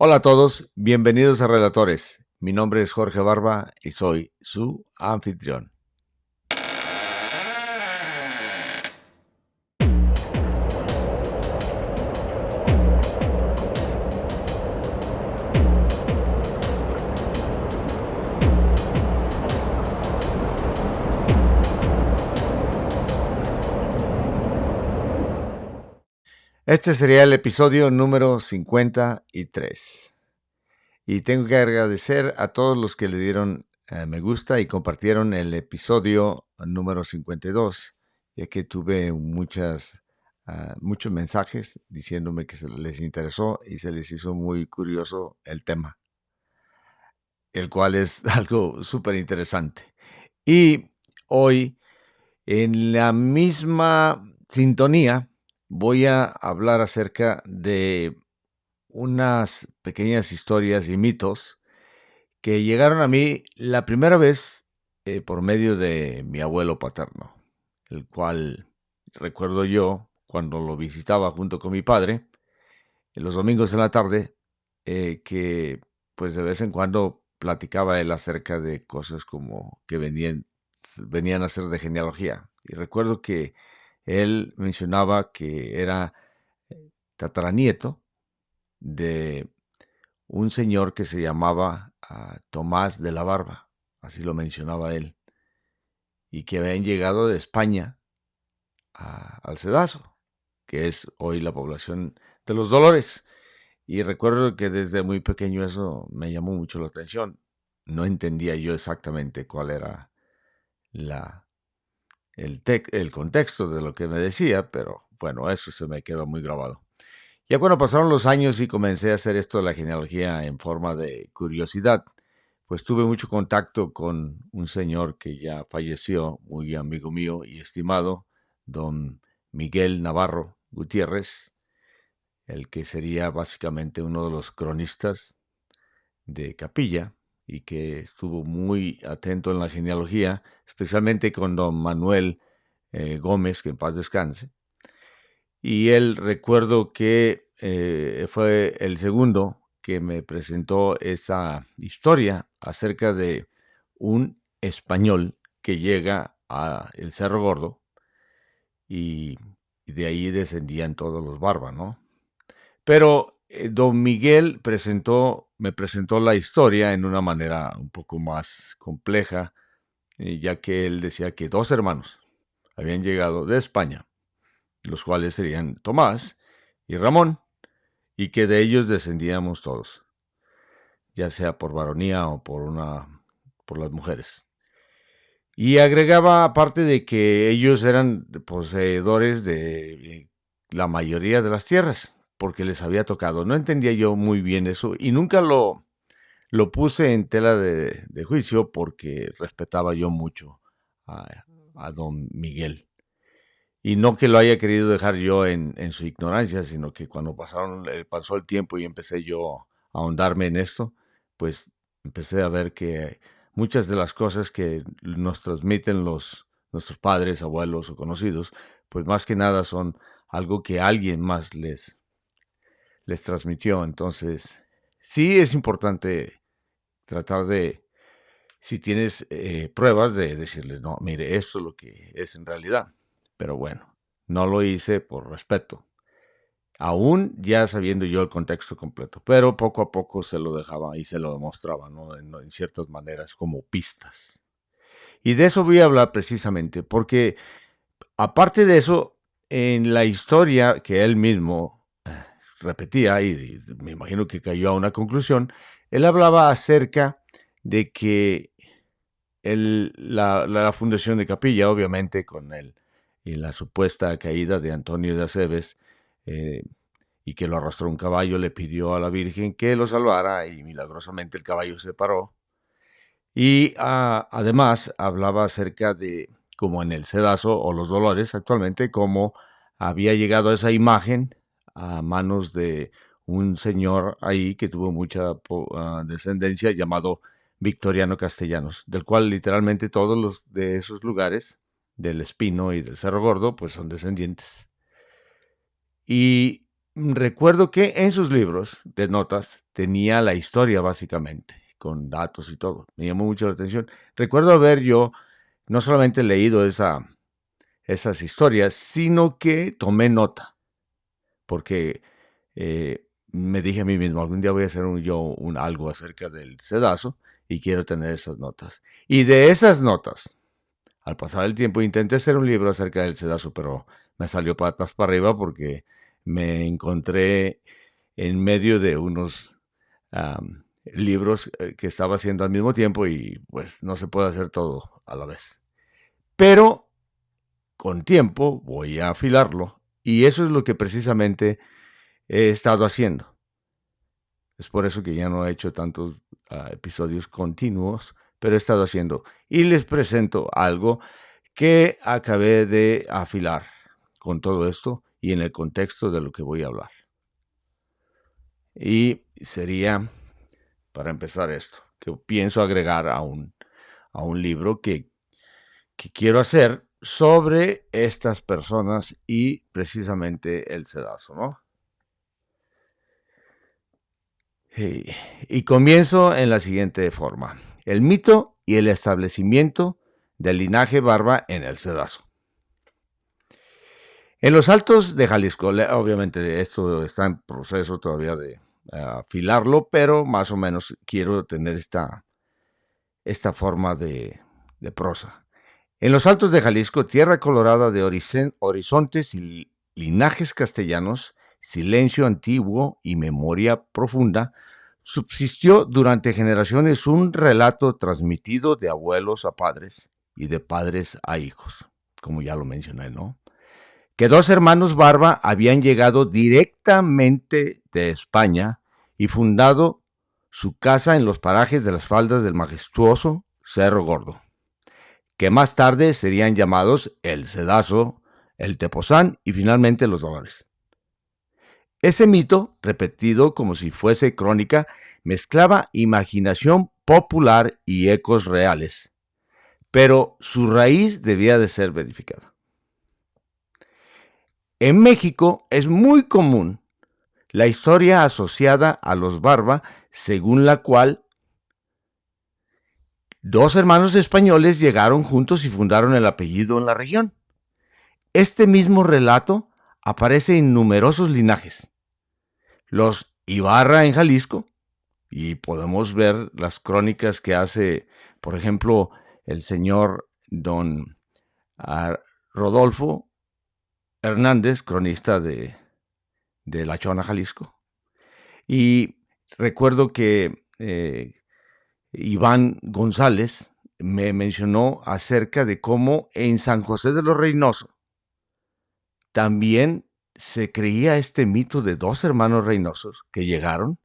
Hola a todos, bienvenidos a Relatores. Mi nombre es Jorge Barba y soy su anfitrión. Este sería el episodio número 53. Y tengo que agradecer a todos los que le dieron me gusta y compartieron el episodio número 52, ya que tuve muchos mensajes diciéndome que se les interesó y se les hizo muy curioso el tema, el cual es algo súper interesante. Y hoy, en la misma sintonía, voy a hablar acerca de unas pequeñas historias y mitos que llegaron a mí la primera vez por medio de mi abuelo paterno, el cual recuerdo yo cuando lo visitaba junto con mi padre, en los domingos en la tarde, que pues de vez en cuando platicaba él acerca de cosas como que venían a ser de genealogía. Y recuerdo que él mencionaba que era tataranieto de un señor que se llamaba Tomás de la Barba, así lo mencionaba él, y que habían llegado de España al Cedazo, que es hoy la población de Los Dolores. Y recuerdo que desde muy pequeño eso me llamó mucho la atención. No entendía yo exactamente cuál era la, el contexto de lo que me decía, pero bueno, eso se me quedó muy grabado. Ya cuando pasaron los años y comencé a hacer esto de la genealogía en forma de curiosidad, pues tuve mucho contacto con un señor que ya falleció, muy amigo mío y estimado, don Miguel Navarro Gutiérrez, el que sería básicamente uno de los cronistas de Capilla y que estuvo muy atento en la genealogía, especialmente con don Manuel Gómez, que en paz descanse. Y él recuerdo que fue el segundo que me presentó esa historia acerca de un español que llega a el Cerro Gordo y, y de ahí descendían todos los Barba, ¿no? Pero don Miguel me presentó la historia en una manera un poco más compleja, ya que él decía que dos hermanos habían llegado de España, los cuales serían Tomás y Ramón, y que de ellos descendíamos todos, ya sea por varonía o por las mujeres. Y agregaba, aparte de que ellos eran poseedores de la mayoría de las tierras, porque les había tocado. No entendía yo muy bien eso y nunca lo puse en tela de juicio porque respetaba yo mucho a don Miguel. Y no que lo haya querido dejar yo en su ignorancia, sino que cuando pasó el tiempo y empecé yo a ahondarme en esto, pues empecé a ver que muchas de las cosas que nos transmiten nuestros padres, abuelos o conocidos, pues más que nada son algo que alguien más les transmitió. Entonces, sí es importante tratar de, si tienes pruebas, de decirles, no, mire, esto es lo que es en realidad. Pero bueno, no lo hice por respeto, aún ya sabiendo yo el contexto completo, pero poco a poco se lo dejaba y se lo demostraba, ¿no? En ciertas maneras, como pistas. Y de eso voy a hablar precisamente, porque aparte de eso, en la historia que él mismo repetía, y me imagino que cayó a una conclusión, él hablaba acerca de que la fundación de Capilla, obviamente, con y la supuesta caída de Antonio de Aceves, eh, y que lo arrastró un caballo, le pidió a la Virgen que lo salvara y milagrosamente el caballo se paró. Y además hablaba acerca de como en el Cedazo o los Dolores actualmente, cómo había llegado esa imagen a manos de un señor ahí que tuvo mucha descendencia llamado Victoriano Castellanos, del cual literalmente todos los de esos lugares, del Espino y del Cerro Gordo, pues son descendientes. Y recuerdo que en sus libros de notas tenía la historia básicamente, con datos y todo. Me llamó mucho la atención. Recuerdo haber yo no solamente leído esas historias, sino que tomé nota, porque me dije a mí mismo, algún día voy a hacer algo acerca del sedazo y quiero tener esas notas. Y de esas notas, al pasar el tiempo, intenté hacer un libro acerca del sedazo, pero me salió patas para arriba porque me encontré en medio de unos libros que estaba haciendo al mismo tiempo y pues no se puede hacer todo a la vez. Pero con tiempo voy a afilarlo y eso es lo que precisamente he estado haciendo. Es por eso que ya no he hecho tantos episodios continuos, pero he estado haciendo. Y les presento algo que acabé de afilar con todo esto y en el contexto de lo que voy a hablar. Y sería, para empezar esto, que pienso agregar a un libro que quiero hacer sobre estas personas y precisamente el sedazo, ¿no? Y comienzo en la siguiente forma. El mito y el establecimiento del linaje Barba en el sedazo. En los Altos de Jalisco, obviamente esto está en proceso todavía de afilarlo, pero más o menos quiero tener esta forma de prosa. En los Altos de Jalisco, tierra colorada de horizontes y linajes castellanos, silencio antiguo y memoria profunda, subsistió durante generaciones un relato transmitido de abuelos a padres y de padres a hijos, como ya lo mencioné, ¿no? Que dos hermanos Barba habían llegado directamente de España y fundado su casa en los parajes de las faldas del majestuoso Cerro Gordo, que más tarde serían llamados el Cedazo, el Tepozán y finalmente los Dolores. Ese mito, repetido como si fuese crónica, mezclaba imaginación popular y ecos reales, pero su raíz debía de ser verificada. En México es muy común la historia asociada a los Barba, según la cual dos hermanos españoles llegaron juntos y fundaron el apellido en la región. Este mismo relato aparece en numerosos linajes. Los Ibarra en Jalisco, y podemos ver las crónicas que hace, por ejemplo, el señor don Rodolfo Hernández, cronista de La Chona, Jalisco. Y recuerdo que Iván González me mencionó acerca de cómo en San José de los Reynoso también se creía este mito de dos hermanos Reynosos que llegaron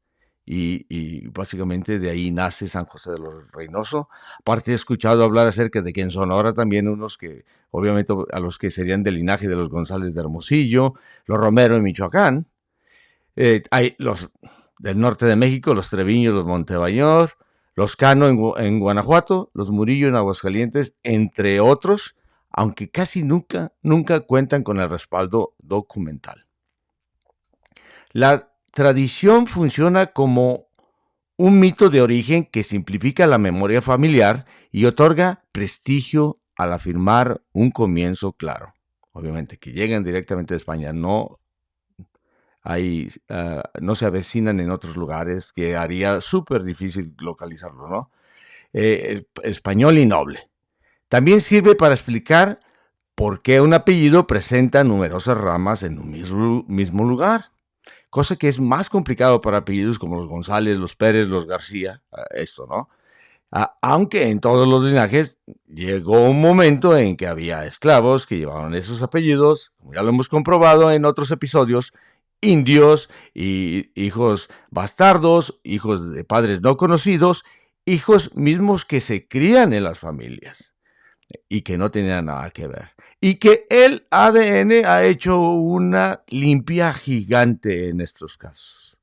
y básicamente de ahí nace San José de los Reynoso. Aparte he escuchado hablar acerca de que en Sonora también unos que, obviamente a los que serían del linaje de los González de Hermosillo, los Romero en Michoacán, hay los del norte de México, los Treviño, los Montebayor, los Cano en Guanajuato, los Murillo en Aguascalientes, entre otros, aunque casi nunca cuentan con el respaldo documental. La tradición funciona como un mito de origen que simplifica la memoria familiar y otorga prestigio al afirmar un comienzo claro. Obviamente, que llegan directamente de España, no se avecinan en otros lugares, que haría súper difícil localizarlo, ¿no? Español y noble. También sirve para explicar por qué un apellido presenta numerosas ramas en un mismo lugar, cosa que es más complicado para apellidos como los González, los Pérez, los García, esto, ¿no? Aunque en todos los linajes llegó un momento en que había esclavos que llevaban esos apellidos, como ya lo hemos comprobado en otros episodios, indios y hijos bastardos, hijos de padres no conocidos, hijos mismos que se crían en las familias y que no tenían nada que ver. Y que el ADN ha hecho una limpia gigante en estos casos.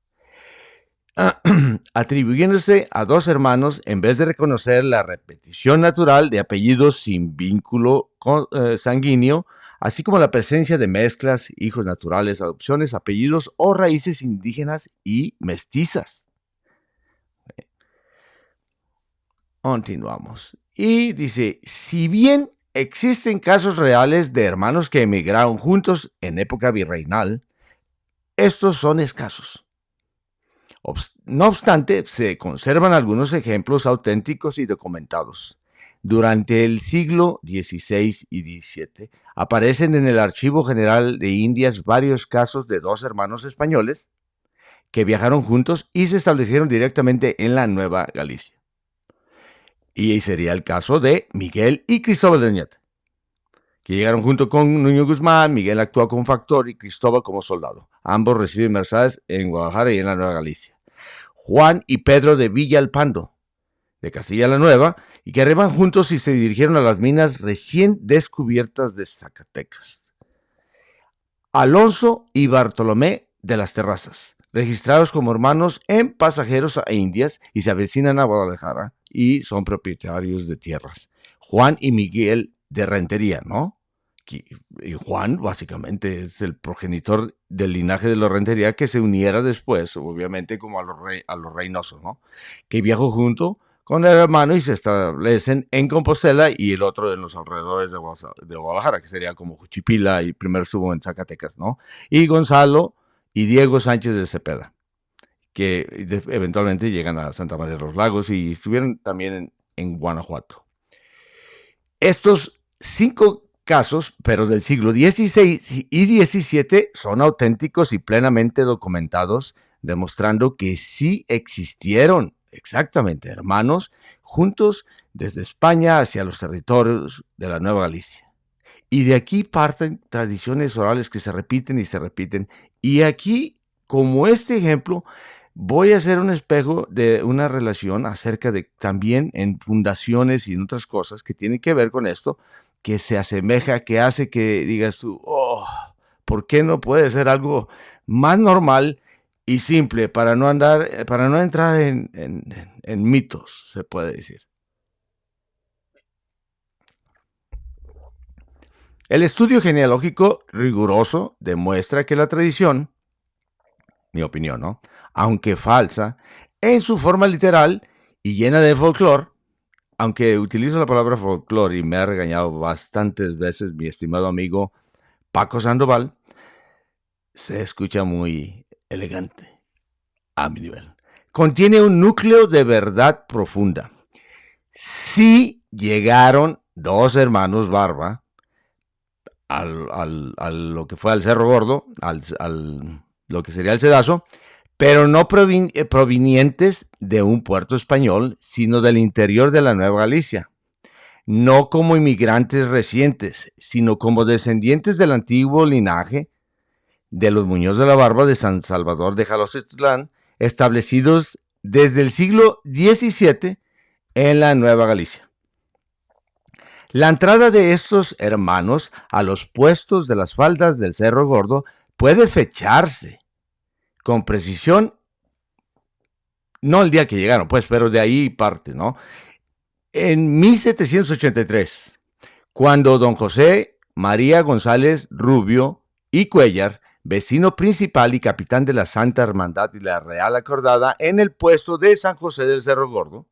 atribuyéndose a dos hermanos en vez de reconocer la repetición natural de apellidos sin vínculo sanguíneo, así como la presencia de mezclas, hijos naturales, adopciones, apellidos o raíces indígenas y mestizas. Continuamos. Y dice, si bien existen casos reales de hermanos que emigraron juntos en época virreinal, estos son escasos. No obstante, se conservan algunos ejemplos auténticos y documentados. Durante el siglo XVI y XVII aparecen en el Archivo General de Indias varios casos de dos hermanos españoles que viajaron juntos y se establecieron directamente en la Nueva Galicia. Y sería el caso de Miguel y Cristóbal de Oñate, que llegaron junto con Nuño Guzmán. Miguel actuó como factor y Cristóbal como soldado. Ambos reciben mercedes en Guadalajara y en la Nueva Galicia. Juan y Pedro de Villalpando, de Castilla la Nueva, y que arriban juntos y se dirigieron a las minas recién descubiertas de Zacatecas. Alonso y Bartolomé de las Terrazas, registrados como hermanos en pasajeros a Indias y se avecinan a Guadalajara y son propietarios de tierras. Juan y Miguel de Rentería, ¿no? Y Juan básicamente es el progenitor del linaje de los Rentería que se uniera después, obviamente, como a los Reynoso, ¿no? Que viajó junto con el hermano y se establecen en Compostela y el otro en los alrededores de Guadalajara, que sería como Juchipila, y primero estuvo en Zacatecas, ¿no? Y Gonzalo y Diego Sánchez de Cepeda, que eventualmente llegan a Santa María de los Lagos y estuvieron también en Guanajuato. Estos 5 casos, pero del siglo XVI y XVII, son auténticos y plenamente documentados, demostrando que sí existieron exactamente hermanos juntos desde España hacia los territorios de la Nueva Galicia. Y de aquí parten tradiciones orales que se repiten y se repiten. Y aquí, como este ejemplo, voy a hacer un espejo de una relación acerca de también en fundaciones y en otras cosas que tienen que ver con esto, que se asemeja, que hace que digas tú, oh, ¿por qué no puede ser algo más normal y simple para no entrar en mitos, se puede decir? El estudio genealógico riguroso demuestra que la tradición, mi opinión, ¿no?, aunque falsa, en su forma literal y llena de folclore, aunque utilizo la palabra folclore y me ha regañado bastantes veces mi estimado amigo Paco Sandoval, se escucha muy elegante a mi nivel. Contiene un núcleo de verdad profunda. Sí llegaron dos hermanos Barba a lo que fue al Cerro Gordo, lo que sería el Cedazo, pero no provenientes de un puerto español, sino del interior de la Nueva Galicia. No como inmigrantes recientes, sino como descendientes del antiguo linaje de los Muñoz de la Barba de San Salvador de Jalostotlán, establecidos desde el siglo XVII en la Nueva Galicia. La entrada de estos hermanos a los puestos de las faldas del Cerro Gordo puede fecharse con precisión, no el día que llegaron, pues, pero de ahí parte, ¿no? En 1783, cuando don José María González Rubio y Cuellar, vecino principal y capitán de la Santa Hermandad y la Real Acordada en el puesto de San José del Cerro Gordo.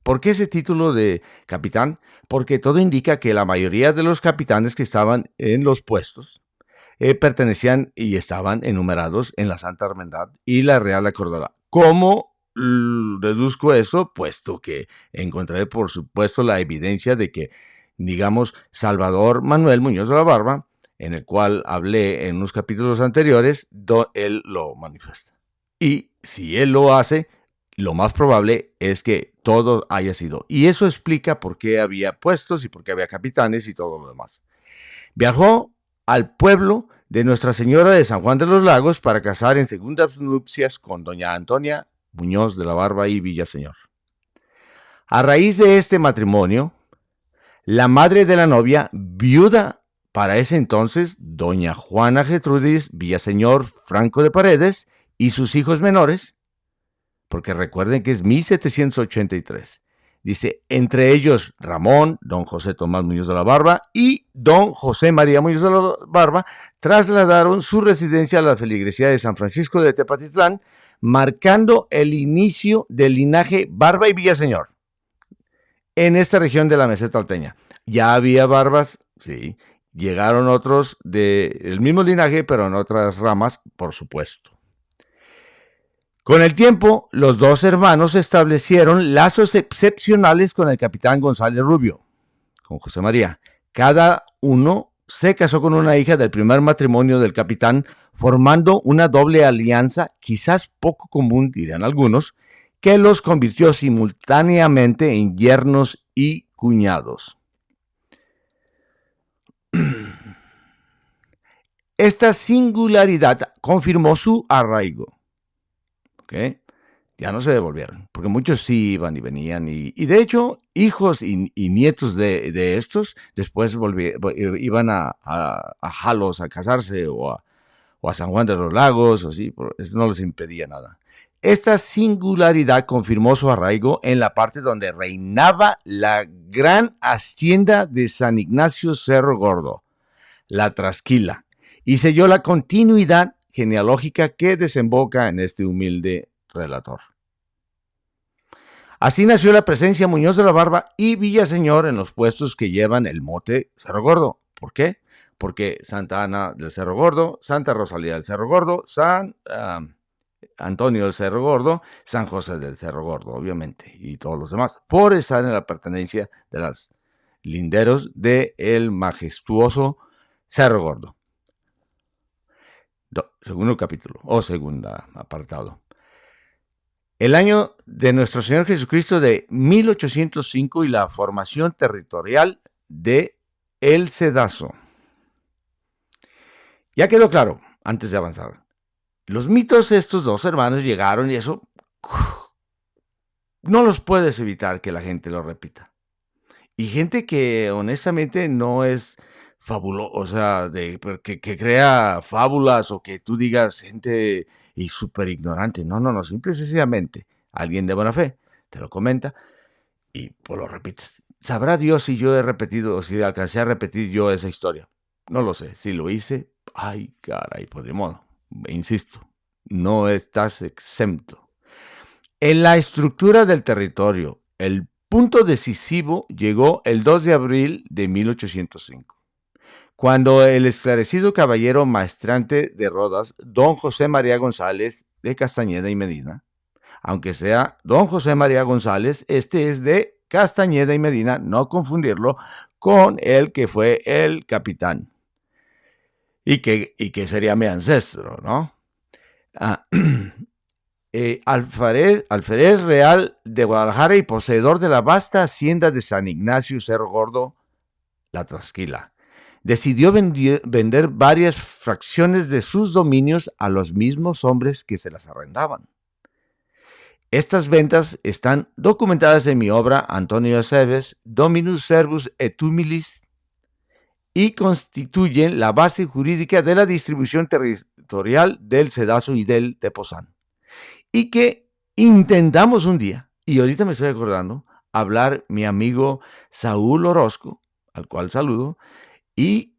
¿Por qué ese título de capitán? Porque todo indica que la mayoría de los capitanes que estaban en los puestos pertenecían y estaban enumerados en la Santa Hermandad y la Real Acordada. ¿Cómo deduzco eso? Puesto que encontré, por supuesto, la evidencia de que, digamos, Salvador Manuel Muñoz de la Barba, en el cual hablé en unos capítulos anteriores, él lo manifiesta. Y si él lo hace, lo más probable es que todo haya sido. Y eso explica por qué había puestos y por qué había capitanes y todo lo demás. Viajó al pueblo de Nuestra Señora de San Juan de los Lagos para casar en segundas nupcias con doña Antonia Muñoz de la Barba y Villaseñor. A raíz de este matrimonio, la madre de la novia, viuda para ese entonces, doña Juana Gertrudis Villaseñor Franco de Paredes, y sus hijos menores, porque recuerden que es 1783. Dice, entre ellos Ramón, don José Tomás Muñoz de la Barba y don José María Muñoz de la Barba trasladaron su residencia a la feligresía de San Francisco de Tepatitlán, marcando el inicio del linaje Barba y Villaseñor en esta región de la meseta alteña. Ya había barbas, sí, llegaron otros del mismo linaje, pero en otras ramas, por supuesto. Con el tiempo, los dos hermanos establecieron lazos excepcionales con el capitán González Rubio, con José María. Cada uno se casó con una hija del primer matrimonio del capitán, formando una doble alianza, quizás poco común, dirían algunos, que los convirtió simultáneamente en yernos y cuñados. Esta singularidad confirmó su arraigo. ¿Okay? Ya no se devolvieron, porque muchos sí iban y venían, y de hecho, hijos y nietos de estos después iban a Jalos a casarse o a San Juan de los Lagos, o así, eso no les impedía nada. Esta singularidad confirmó su arraigo en la parte donde reinaba la gran hacienda de San Ignacio Cerro Gordo, la Trasquila, y selló la continuidad genealógica que desemboca en este humilde relator. Así nació la presencia Muñoz de la Barba y Villaseñor en los puestos que llevan el mote Cerro Gordo. ¿Por qué? Porque Santa Ana del Cerro Gordo, Santa Rosalía del Cerro Gordo, San Antonio del Cerro Gordo, San José del Cerro Gordo, obviamente, y todos los demás, por estar en la pertenencia de los linderos del majestuoso Cerro Gordo. Segundo capítulo, o segundo apartado. El año de nuestro Señor Jesucristo de 1805 y la formación territorial de El Cedazo. Ya quedó claro, antes de avanzar, los mitos de estos dos hermanos llegaron y eso no los puedes evitar que la gente lo repita. Y gente que honestamente no es fabulosa, o sea, que crea fábulas o que tú digas gente y súper ignorante. No, simple y sencillamente alguien de buena fe te lo comenta y pues lo repites. ¿Sabrá Dios si yo he repetido o si alcancé a repetir yo esa historia? No lo sé. Si lo hice, ay caray, pues de modo. Insisto, no estás exento. En la estructura del territorio, el punto decisivo llegó el 2 de abril de 1805, cuando el esclarecido caballero maestrante de Rodas, don José María González de Castañeda y Medina, aunque sea don José María González, este es de Castañeda y Medina, no confundirlo con el que fue el capitán y que sería mi ancestro, ¿no? Alférez real de Guadalajara y poseedor de la vasta hacienda de San Ignacio Cerro Gordo, la Trasquila, decidió vender varias fracciones de sus dominios a los mismos hombres que se las arrendaban. Estas ventas están documentadas en mi obra Antonio Aceves, Dominus Servus et Humilis, y constituyen la base jurídica de la distribución territorial del Cedazo y del Tepozán. Y que intentamos un día, y ahorita me estoy acordando, hablar mi amigo Saúl Orozco, al cual saludo, y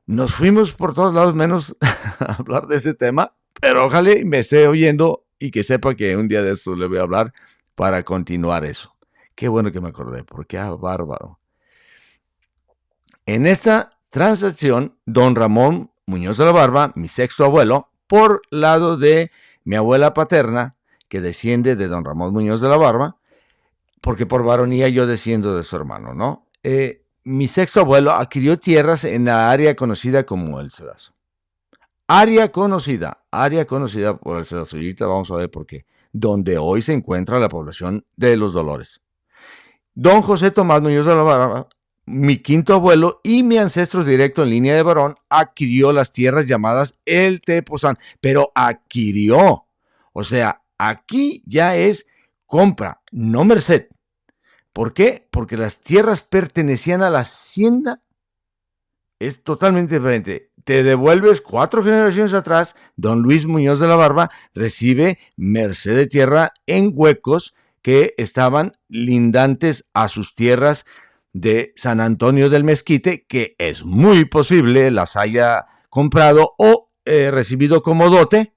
nos fuimos por todos lados menos a hablar de ese tema, pero ojalá me esté oyendo y que sepa que un día de esto le voy a hablar para continuar eso. Qué bueno que me acordé, porque bárbaro. En esta transacción, don Ramón Muñoz de la Barba, mi sexto abuelo, por lado de mi abuela paterna, que desciende de don Ramón Muñoz de la Barba, porque por varonía yo desciendo de su hermano, ¿no? Mi sexto abuelo adquirió tierras en la área conocida como El Cedazo. Área conocida por El Cedazo. Y ahorita vamos a ver por qué. Donde hoy se encuentra la población de Los Dolores. Don José Tomás Muñoz de la Barba, mi quinto abuelo y mi ancestro directo en línea de varón, adquirió las tierras llamadas El Tepozán. Pero adquirió. O sea, aquí ya es compra, no merced. ¿Por qué? Porque las tierras pertenecían a la hacienda. Es totalmente diferente. te devuelves 4 generaciones atrás, don Luis Muñoz de la Barba recibe merced de tierra en Huecos que estaban lindantes a sus tierras de San Antonio del Mezquite, que es muy posible las haya comprado o recibido como dote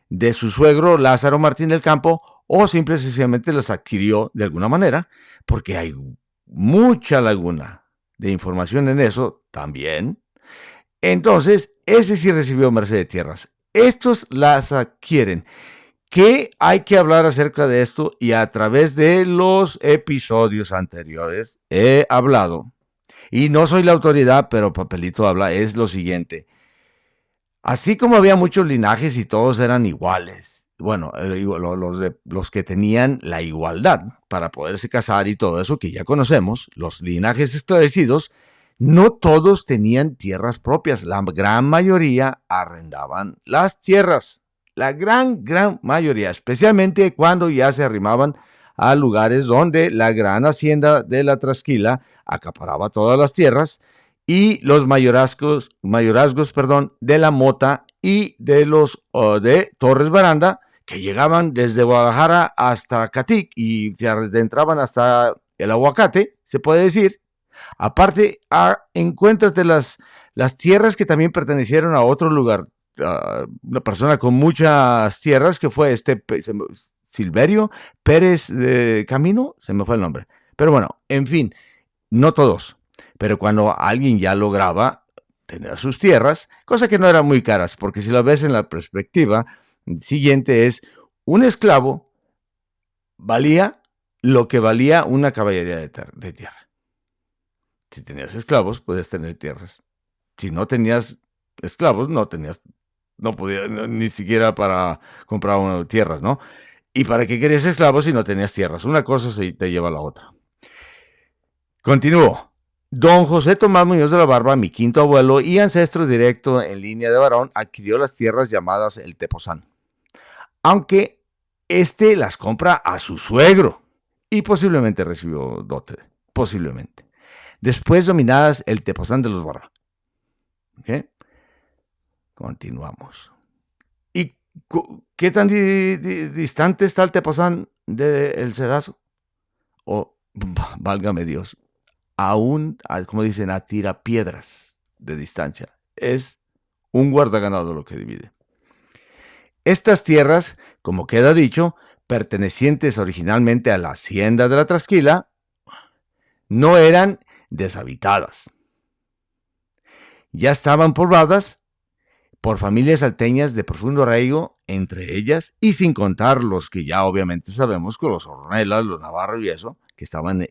de su suegro Lázaro Martín del Campo, o simple y sencillamente las adquirió de alguna manera, porque hay mucha laguna de información en eso también. Entonces, ese sí recibió merced de tierras. Estos las adquieren. ¿Qué hay que hablar acerca de esto? Y a través de los episodios anteriores he hablado, y no soy la autoridad, pero Papelito habla, es lo siguiente. Así como había muchos linajes y todos eran iguales, bueno, los que tenían la igualdad para poderse casar y todo eso que ya conocemos, los linajes esclarecidos, no todos tenían tierras propias. La gran mayoría arrendaban las tierras. La gran mayoría, especialmente cuando ya se arrimaban a lugares donde la gran hacienda de la Trasquila acaparaba todas las tierras, y los mayorazgos de la Mota y de los de Torres Baranda, que llegaban desde Guadalajara hasta Catic y se adentraban hasta el Aguacate, se puede decir. Aparte, encuéntrate las tierras que también pertenecieron a otro lugar. Una persona con muchas tierras que fue Silverio Pérez Camino, se me fue el nombre. Pero bueno, en fin, no todos. Pero cuando alguien ya lograba tener sus tierras, cosa que no eran muy caras, porque si lo ves en la perspectiva siguiente es, un esclavo valía lo que valía una caballería de tierra. Si tenías esclavos, podías tener tierras. Si no tenías esclavos, no podías ni siquiera para comprar tierras, ¿no? ¿Y para qué querías esclavos si no tenías tierras? Una cosa te lleva a la otra. Continúo. Don José Tomás Muñoz de la Barba, mi quinto abuelo y ancestro directo en línea de varón, adquirió las tierras llamadas el Tepozán, aunque las compra a su suegro y posiblemente recibió dote, posiblemente. Después dominadas el Tepozán de los Barba. ¿Okay? Continuamos. ¿Y qué tan distante está el Tepozán del Cedazo? Válgame Dios. Aún, como dicen, a tirapiedras de distancia. Es un guardaganado lo que divide. Estas tierras, como queda dicho, pertenecientes originalmente a la hacienda de la Trasquila, no eran deshabitadas. Ya estaban pobladas por familias salteñas de profundo arraigo entre ellas, y sin contar los que ya obviamente sabemos, con los Ornelas, los Navarro y eso, que estaban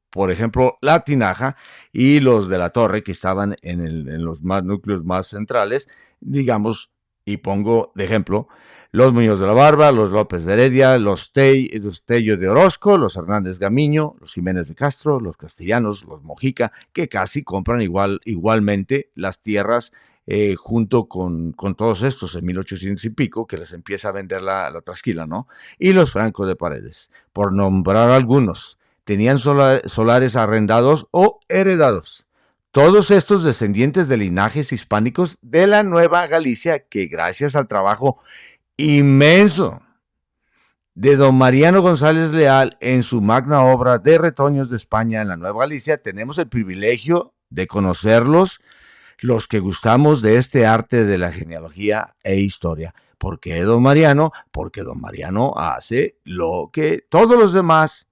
por ejemplo, la Tinaja, y los de la Torre, que estaban en los núcleos más centrales, digamos, y pongo de ejemplo, los Muñoz de la Barba, los López de Heredia, los Tello de Orozco, los Hernández Gamiño, los Jiménez de Castro, los Castellanos, los Mojica, que casi compran igualmente las tierras junto con todos estos en 1800 y pico, que les empieza a vender la Trasquila, ¿no? Y los Franco de Paredes, por nombrar algunos. Tenían solares arrendados o heredados. Todos estos descendientes de linajes hispánicos de la Nueva Galicia, que gracias al trabajo inmenso de don Mariano González Leal en su magna obra de Retoños de España en la Nueva Galicia, tenemos el privilegio de conocerlos, los que gustamos de este arte de la genealogía e historia. ¿Por qué don Mariano? Porque don Mariano hace lo que todos los demás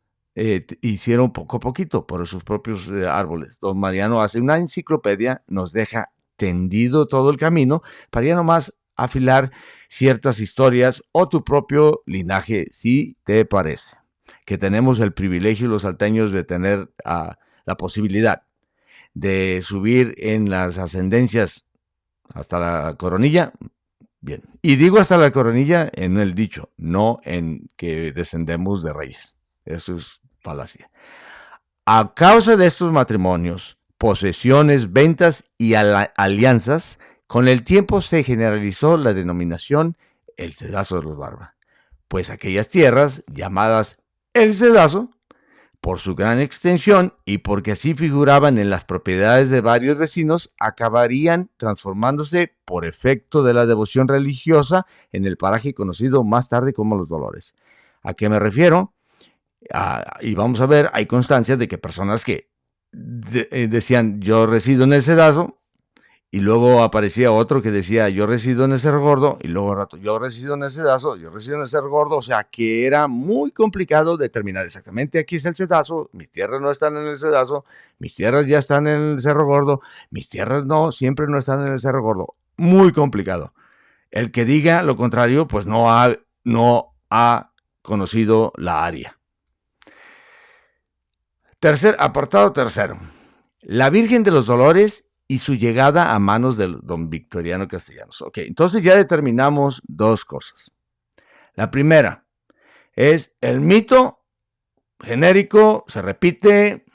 hicieron poco a poquito por sus propios árboles. Don Mariano hace una enciclopedia, nos deja tendido todo el camino para ya nomás afilar ciertas historias o tu propio linaje, si te parece. Que tenemos el privilegio los salteños de tener la posibilidad de subir en las ascendencias hasta la coronilla. Bien, y digo hasta la coronilla en el dicho, no en que descendemos de reyes. Eso es falacia. A causa de estos matrimonios, posesiones, ventas y alianzas, con el tiempo se generalizó la denominación el Cedazo de los Barba, pues aquellas tierras llamadas el Cedazo por su gran extensión y porque así figuraban en las propiedades de varios vecinos, acabarían transformándose por efecto de la devoción religiosa en el paraje conocido más tarde como Los Dolores. ¿A qué me refiero? Y vamos a ver, hay constancias de que personas que decían yo resido en el Cedazo, y luego aparecía otro que decía yo resido en el Cerro Gordo, y luego rato yo resido en el Cedazo, yo resido en el Cerro Gordo, o sea que era muy complicado determinar exactamente aquí está el Cedazo, mis tierras no están en el Cedazo, mis tierras ya están en el Cerro Gordo, mis tierras no, siempre no están en el Cerro Gordo, muy complicado. El que diga lo contrario, pues no ha conocido la área. Apartado tercero. La Virgen de los Dolores y su llegada a manos del don Victoriano Castellanos. Ok, entonces ya determinamos dos cosas. La primera es el mito genérico, se repite.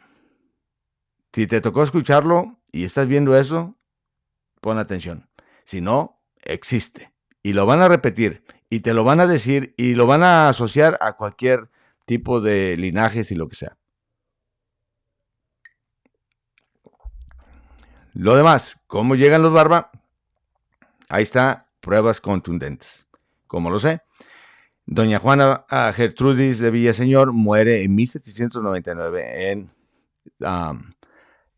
Si te tocó escucharlo y estás viendo eso, pon atención. Si no, existe. Y lo van a repetir, y te lo van a decir, y lo van a asociar a cualquier tipo de linajes y lo que sea. Lo demás, ¿cómo llegan los Barba? Ahí está, pruebas contundentes. ¿Cómo lo sé? Doña Juana Gertrudis de Villaseñor muere en 1799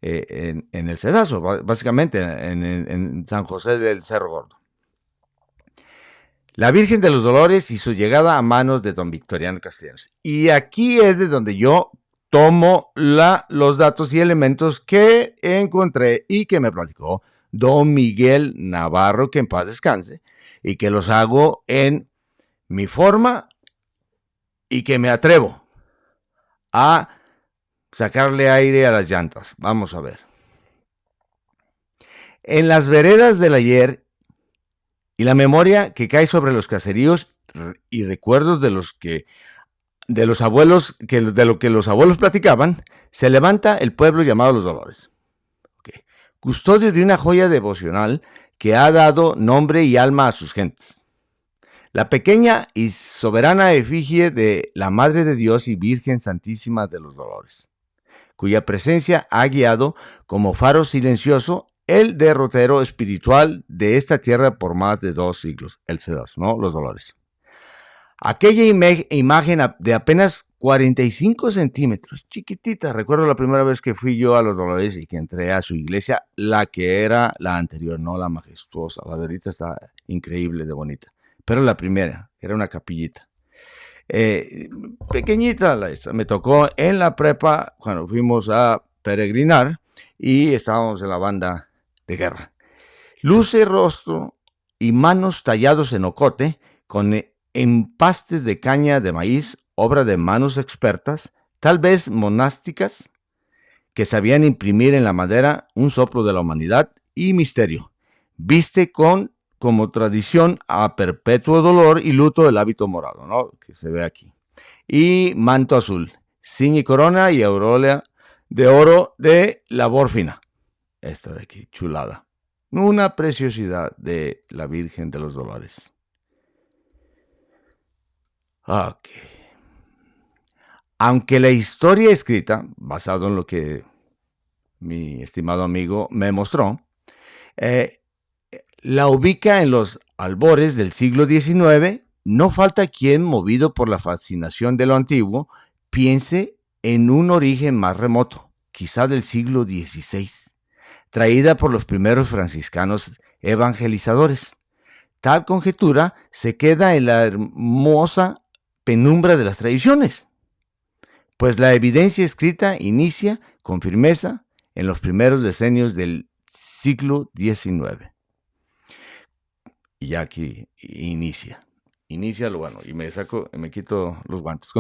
en el Cedazo, básicamente en San José del Cerro Gordo. La Virgen de los Dolores y su llegada a manos de don Victoriano Castellanos. Y aquí es de donde yo tomo los datos y elementos que encontré y que me platicó don Miguel Navarro, que en paz descanse, y que los hago en mi forma y que me atrevo a sacarle aire a las llantas. Vamos a ver. En las veredas del ayer y la memoria que cae sobre los caseríos y recuerdos de los abuelos, de lo que los abuelos platicaban, se levanta el pueblo llamado Los Dolores. Okay. Custodio de una joya devocional que ha dado nombre y alma a sus gentes. La pequeña y soberana efigie de la Madre de Dios y Virgen Santísima de los Dolores, cuya presencia ha guiado como faro silencioso el derrotero espiritual de esta tierra por más de 2 siglos, el Cedazo, ¿no? Los Dolores. Aquella imagen de apenas 45 centímetros, chiquitita. Recuerdo la primera vez que fui yo a Los Dolores y que entré a su iglesia, la que era la anterior, no la majestuosa. La de ahorita está increíble de bonita. Pero la primera, que era una capillita. Pequeñita, me tocó en la prepa cuando fuimos a peregrinar y estábamos en la banda de guerra. Luce rostro y manos tallados en ocote con empastes de caña de maíz, obra de manos expertas, tal vez monásticas, que sabían imprimir en la madera un soplo de la humanidad y misterio. Viste como tradición a perpetuo dolor y luto el hábito morado, ¿no? Que se ve aquí. Y manto azul, ciña y corona y aureola de oro de labor fina. Esta de aquí, chulada. Una preciosidad de la Virgen de los Dolores. Ok. Aunque la historia escrita, basado en lo que mi estimado amigo me mostró, la ubica en los albores del siglo XIX, no falta quien, movido por la fascinación de lo antiguo, piense en un origen más remoto, quizá del siglo XVI, traída por los primeros franciscanos evangelizadores. Tal conjetura se queda en la hermosa penumbra de las tradiciones, pues la evidencia escrita inicia con firmeza en los primeros decenios del siglo XIX. Y ya aquí inicia lo bueno, y me quito los guantes.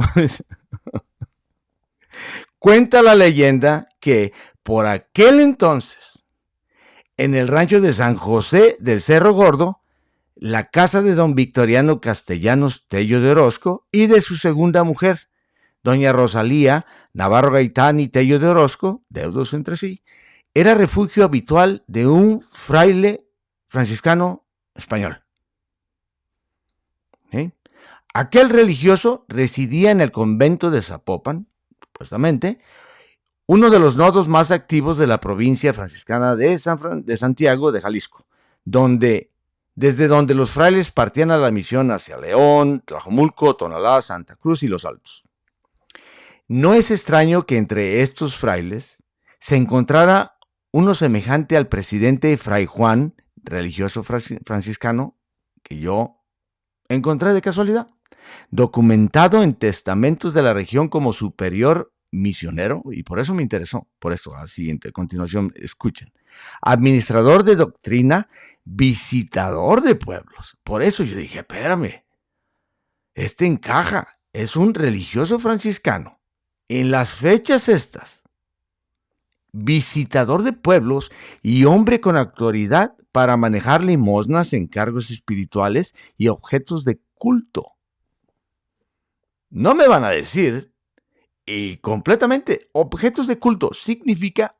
Cuenta la leyenda que por aquel entonces, en el rancho de San José del Cerro Gordo, la casa de don Victoriano Castellanos Tello de Orozco y de su segunda mujer, doña Rosalía Navarro Gaitán y Tello de Orozco, deudos entre sí, era refugio habitual de un fraile franciscano español. ¿Sí? Aquel religioso residía en el convento de Zapopan, supuestamente, uno de los nodos más activos de la provincia franciscana de Santiago de Jalisco, desde donde los frailes partían a la misión hacia León, Tlajomulco, Tonalá, Santa Cruz y Los Altos. No es extraño que entre estos frailes se encontrara uno semejante al presidente Fray Juan, religioso franciscano, que yo encontré de casualidad, documentado en testamentos de la región como superior misionero, y por eso me interesó, por eso, a siguiente, continuación, escuchen, administrador de doctrina, visitador de pueblos. Por eso yo dije, espérame, este encaja, es un religioso franciscano. En las fechas estas, visitador de pueblos y hombre con autoridad para manejar limosnas, encargos espirituales y objetos de culto. No me van a decir, y completamente, objetos de culto significa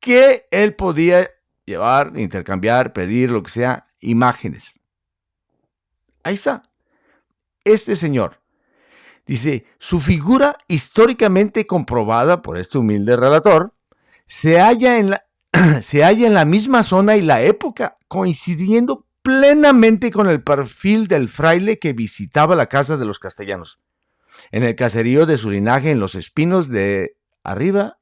que él podía llevar, intercambiar, pedir, lo que sea, imágenes. Ahí está. Este señor dice, su figura históricamente comprobada por este humilde relator se halla en la misma zona y la época, coincidiendo plenamente con el perfil del fraile que visitaba la casa de los castellanos, en el caserío de su linaje en Los Espinos de arriba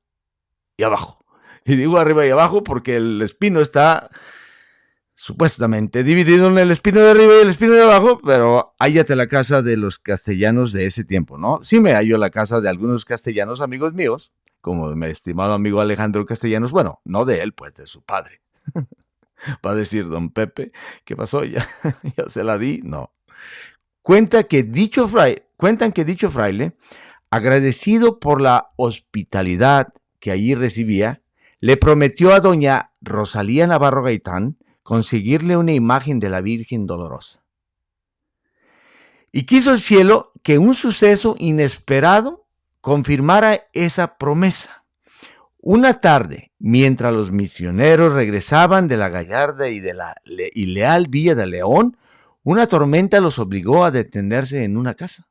y abajo. Y digo arriba y abajo porque el espino está supuestamente dividido en el espino de arriba y el espino de abajo, pero hállate la casa de los castellanos de ese tiempo, ¿no? Sí me hallo la casa de algunos castellanos amigos míos, como mi estimado amigo Alejandro Castellanos, bueno, no de él, pues de su padre. Va a decir don Pepe, ¿qué pasó? ¿Ya se la di? No. Cuentan que dicho fraile, agradecido por la hospitalidad que allí recibía, le prometió a doña Rosalía Navarro Gaitán conseguirle una imagen de la Virgen Dolorosa. Y quiso el cielo que un suceso inesperado confirmara esa promesa. Una tarde, mientras los misioneros regresaban de la gallarda y leal Villa de León, una tormenta los obligó a detenerse en una casa.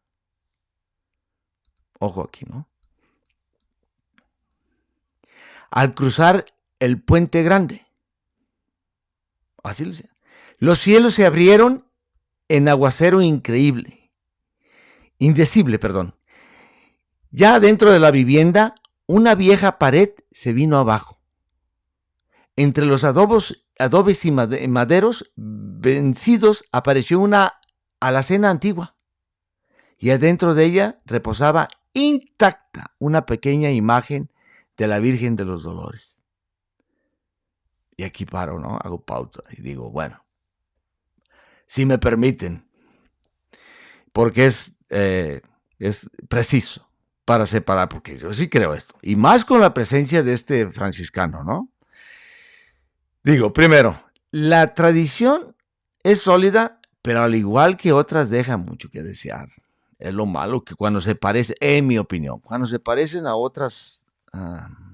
Ojo aquí, ¿no? Al cruzar el Puente Grande, así lo decía, los cielos se abrieron en aguacero indecible. Ya dentro de la vivienda, una vieja pared se vino abajo. Entre los adobes y maderos vencidos apareció una alacena antigua. Y adentro de ella reposaba intacta una pequeña imagen de la Virgen de los Dolores. Y aquí paro, ¿no? Hago pausa y digo, bueno, si me permiten, porque es preciso para separar, porque yo sí creo esto. Y más con la presencia de este franciscano, ¿no? Digo, primero, la tradición es sólida, pero al igual que otras deja mucho que desear. Es lo malo que cuando se parece, en mi opinión, cuando se parecen a otras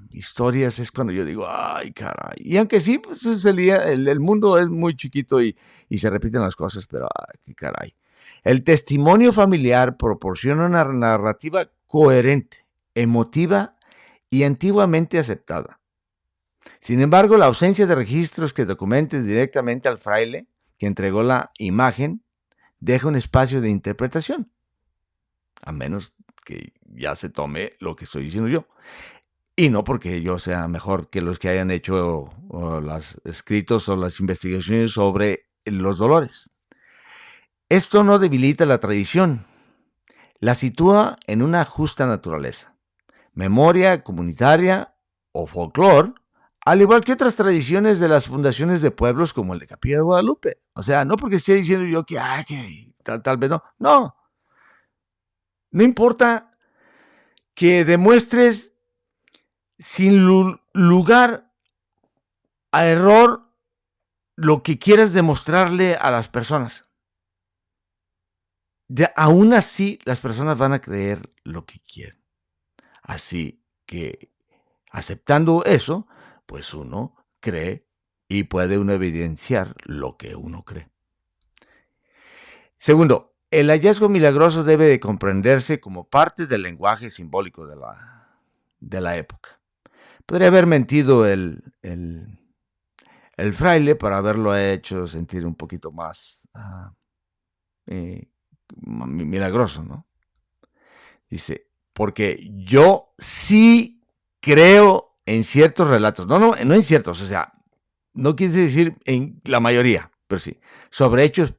historias es cuando yo digo, ay, caray. Y aunque sí, pues el mundo es muy chiquito y se repiten las cosas, pero ay, qué caray. El testimonio familiar proporciona una narrativa coherente, emotiva y antiguamente aceptada. Sin embargo, la ausencia de registros que documenten directamente al fraile que entregó la imagen deja un espacio de interpretación, a menos que ya se tome lo que estoy diciendo yo. Y no porque yo sea mejor que los que hayan hecho los escritos o las investigaciones sobre los dolores. Esto no debilita la tradición, la sitúa en una justa naturaleza. Memoria comunitaria o folclore, al igual que otras tradiciones de las fundaciones de pueblos como el de Capilla de Guadalupe. O sea, no porque esté diciendo yo que tal vez no. No importa que demuestres sin lugar a error lo que quieras demostrarle a las personas. Aún así, las personas van a creer lo que quieren. Así que, aceptando eso, pues uno cree y puede uno evidenciar lo que uno cree. Segundo, el hallazgo milagroso debe de comprenderse como parte del lenguaje simbólico de la de la época. Podría haber mentido el fraile para haberlo hecho sentir un poquito más eh, milagroso, ¿no? Dice, porque yo sí creo en ciertos relatos, no en ciertos, o sea, no quiere decir en la mayoría, pero sí, sobre hechos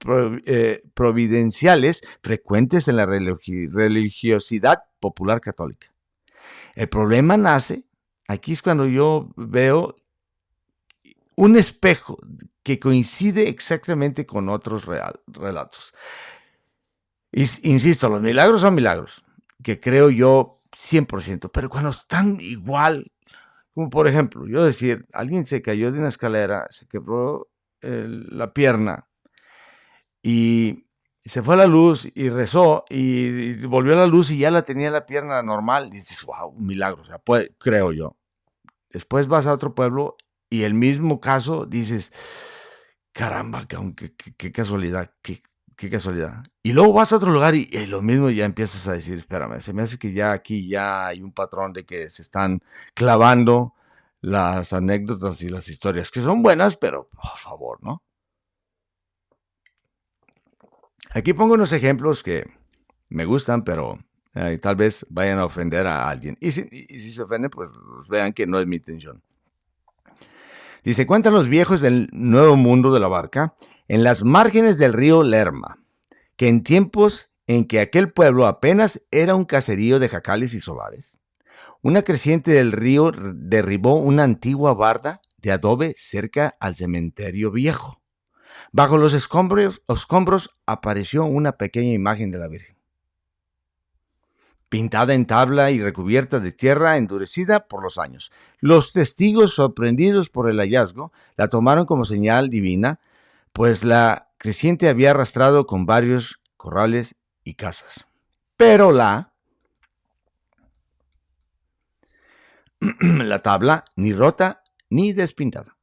providenciales frecuentes en la religiosidad popular católica. El problema nace, aquí es cuando yo veo un espejo que coincide exactamente con otros relatos. Insisto, los milagros son milagros, que creo yo 100%, pero cuando están igual, como por ejemplo, yo decir, alguien se cayó de una escalera, se quebró la pierna y se fue a la luz y rezó y volvió a la luz y ya la tenía la pierna normal. Y dices, wow, un milagro, o sea, creo yo. Después vas a otro pueblo y el mismo caso dices, caramba, qué casualidad, qué casualidad. Y luego vas a otro lugar y lo mismo ya empiezas a decir, espérame, se me hace que ya aquí ya hay un patrón de que se están clavando las anécdotas y las historias, que son buenas, pero por favor, ¿no? Aquí pongo unos ejemplos que me gustan, pero tal vez vayan a ofender a alguien. Y si se ofenden, pues vean que no es mi intención. Dice, cuentan los viejos del Nuevo Mundo de la Barca, en las márgenes del río Lerma, que en tiempos en que aquel pueblo apenas era un caserío de jacales y solares, una creciente del río derribó una antigua barda de adobe cerca al cementerio viejo. Bajo los escombros apareció una pequeña imagen de la Virgen, pintada en tabla y recubierta de tierra endurecida por los años. Los testigos, sorprendidos por el hallazgo, la tomaron como señal divina, pues la creciente había arrastrado con varios corrales y casas. Pero la tabla, ni rota ni despintada,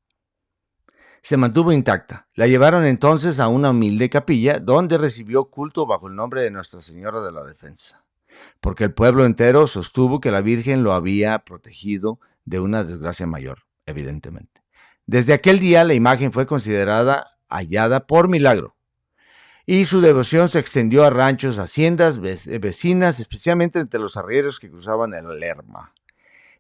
se mantuvo intacta. La llevaron entonces a una humilde capilla donde recibió culto bajo el nombre de Nuestra Señora de la Defensa, porque el pueblo entero sostuvo que la Virgen lo había protegido de una desgracia mayor, evidentemente. Desde aquel día la imagen fue considerada hallada por milagro y su devoción se extendió a ranchos, haciendas vecinas, especialmente entre los arrieros que cruzaban el Lerma.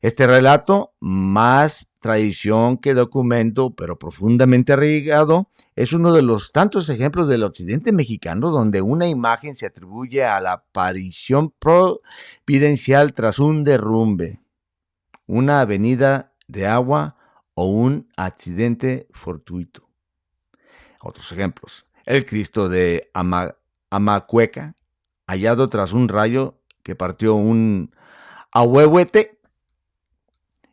Este relato, más tradición que documento, pero profundamente arraigado, es uno de los tantos ejemplos del occidente mexicano donde una imagen se atribuye a la aparición providencial tras un derrumbe, una avenida de agua o un accidente fortuito. Otros ejemplos. El Cristo de Amacueca, hallado tras un rayo que partió un ahuehuete.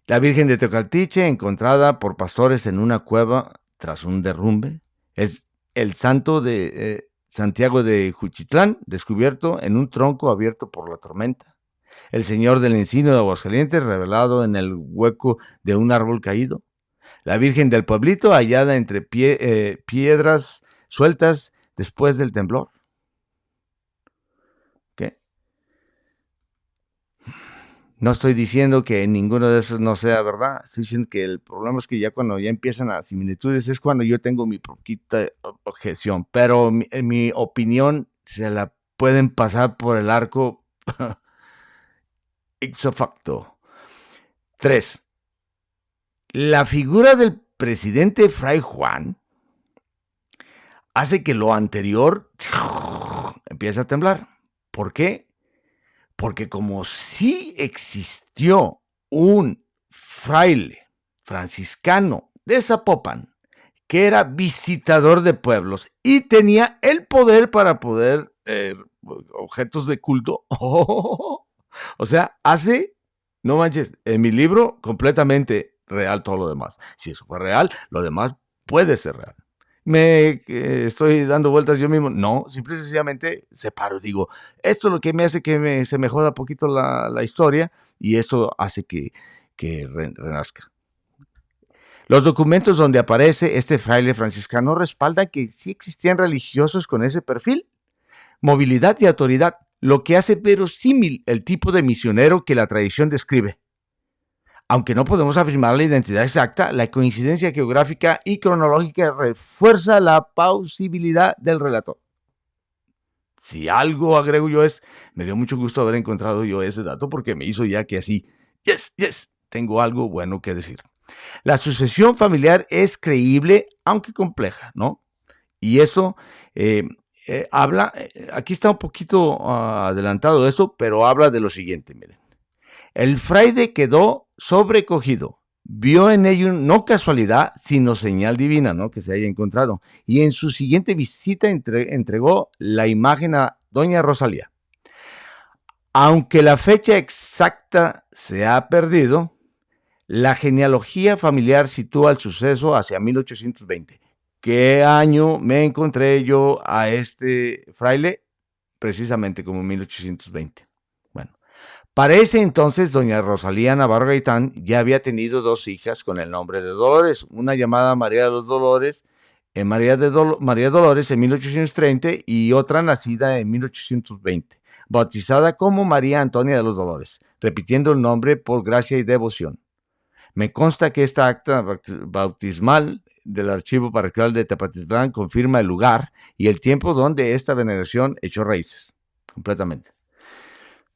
La Virgen de Tecaltiche, encontrada por pastores en una cueva tras un derrumbe. Es el santo de Santiago de Juchitlán, descubierto en un tronco abierto por la tormenta. El Señor del Encino de Aguascalientes, revelado en el hueco de un árbol caído. La Virgen del Pueblito, hallada entre piedras sueltas después del temblor. ¿Qué? No estoy diciendo que ninguno de esos no sea verdad. Estoy diciendo que el problema es que ya cuando ya empiezan las similitudes es cuando yo tengo mi poquita objeción. Pero en mi opinión se la pueden pasar por el arco ipso facto. 3. La figura del presidente Fray Juan hace que lo anterior empiece a temblar. ¿Por qué? Porque como sí existió un fraile franciscano de Zapopan que era visitador de pueblos y tenía el poder para poder objetos de culto. O sea, hace, no manches, en mi libro completamente real todo lo demás. Si eso fue real, lo demás puede ser real. Me estoy dando vueltas yo mismo. No, simple y sencillamente separo. Digo, esto es lo que me hace que se me joda poquito la historia y esto hace que renazca. Los documentos donde aparece este fraile franciscano respaldan que sí existían religiosos con ese perfil, movilidad y autoridad, lo que hace verosímil el tipo de misionero que la tradición describe. Aunque no podemos afirmar la identidad exacta, la coincidencia geográfica y cronológica refuerza la plausibilidad del relato. Si algo agrego yo es, me dio mucho gusto haber encontrado yo ese dato porque me hizo ya que así, yes, tengo algo bueno que decir. La sucesión familiar es creíble, aunque compleja, ¿no? Y eso habla, aquí está un poquito adelantado eso, pero habla de lo siguiente, miren. El fraile quedó sobrecogido, vio en ello no casualidad, sino señal divina, ¿no? Que se haya encontrado. Y en su siguiente visita entregó la imagen a doña Rosalía. Aunque la fecha exacta se ha perdido, la genealogía familiar sitúa el suceso hacia 1820. ¿Qué año me encontré yo a este fraile? Precisamente como 1820. Bueno, para ese entonces, doña Rosalía Navarro Gaitán ya había tenido 2 hijas con el nombre de Dolores, una llamada María de los Dolores, María Dolores en 1830 y otra nacida en 1820, bautizada como María Antonia de los Dolores, repitiendo el nombre por gracia y devoción. Me consta que esta acta bautismal del archivo parroquial de Tepatitlán confirma el lugar y el tiempo donde esta veneración echó raíces, completamente.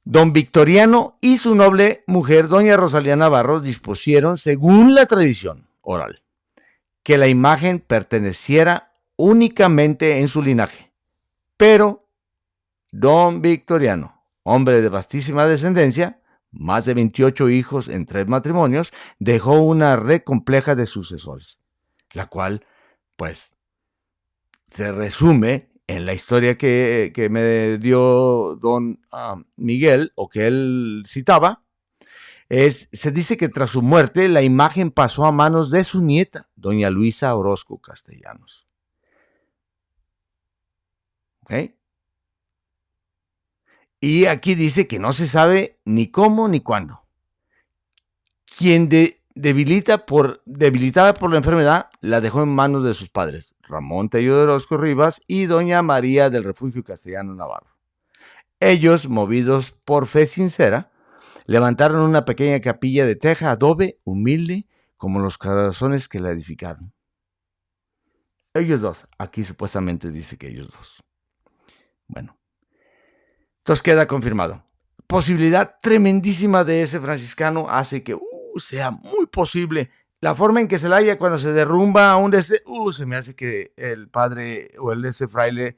Don Victoriano y su noble mujer, doña Rosalía Navarro, dispusieron, según la tradición oral, que la imagen perteneciera únicamente en su linaje. Pero don Victoriano, hombre de vastísima descendencia, más de 28 hijos en 3 matrimonios, dejó una red compleja de sucesores, la cual, pues, se resume en la historia que me dio don Miguel, o que él citaba. Se dice que tras su muerte, la imagen pasó a manos de su nieta, doña Luisa Orozco Castellanos. ¿Okay? Y aquí dice que no se sabe ni cómo ni cuándo. Quien debilitada por la enfermedad, la dejó en manos de sus padres, Ramón Tello de Orozco Rivas y doña María del Refugio Castellano Navarro. Ellos, movidos por fe sincera, levantaron una pequeña capilla de teja adobe, humilde, como los corazones que la edificaron. Ellos 2, aquí supuestamente dice que ellos 2. Bueno, entonces queda confirmado. Posibilidad tremendísima de ese franciscano hace que sea muy posible. La forma en que se la halla cuando se derrumba se me hace que el padre o ese fraile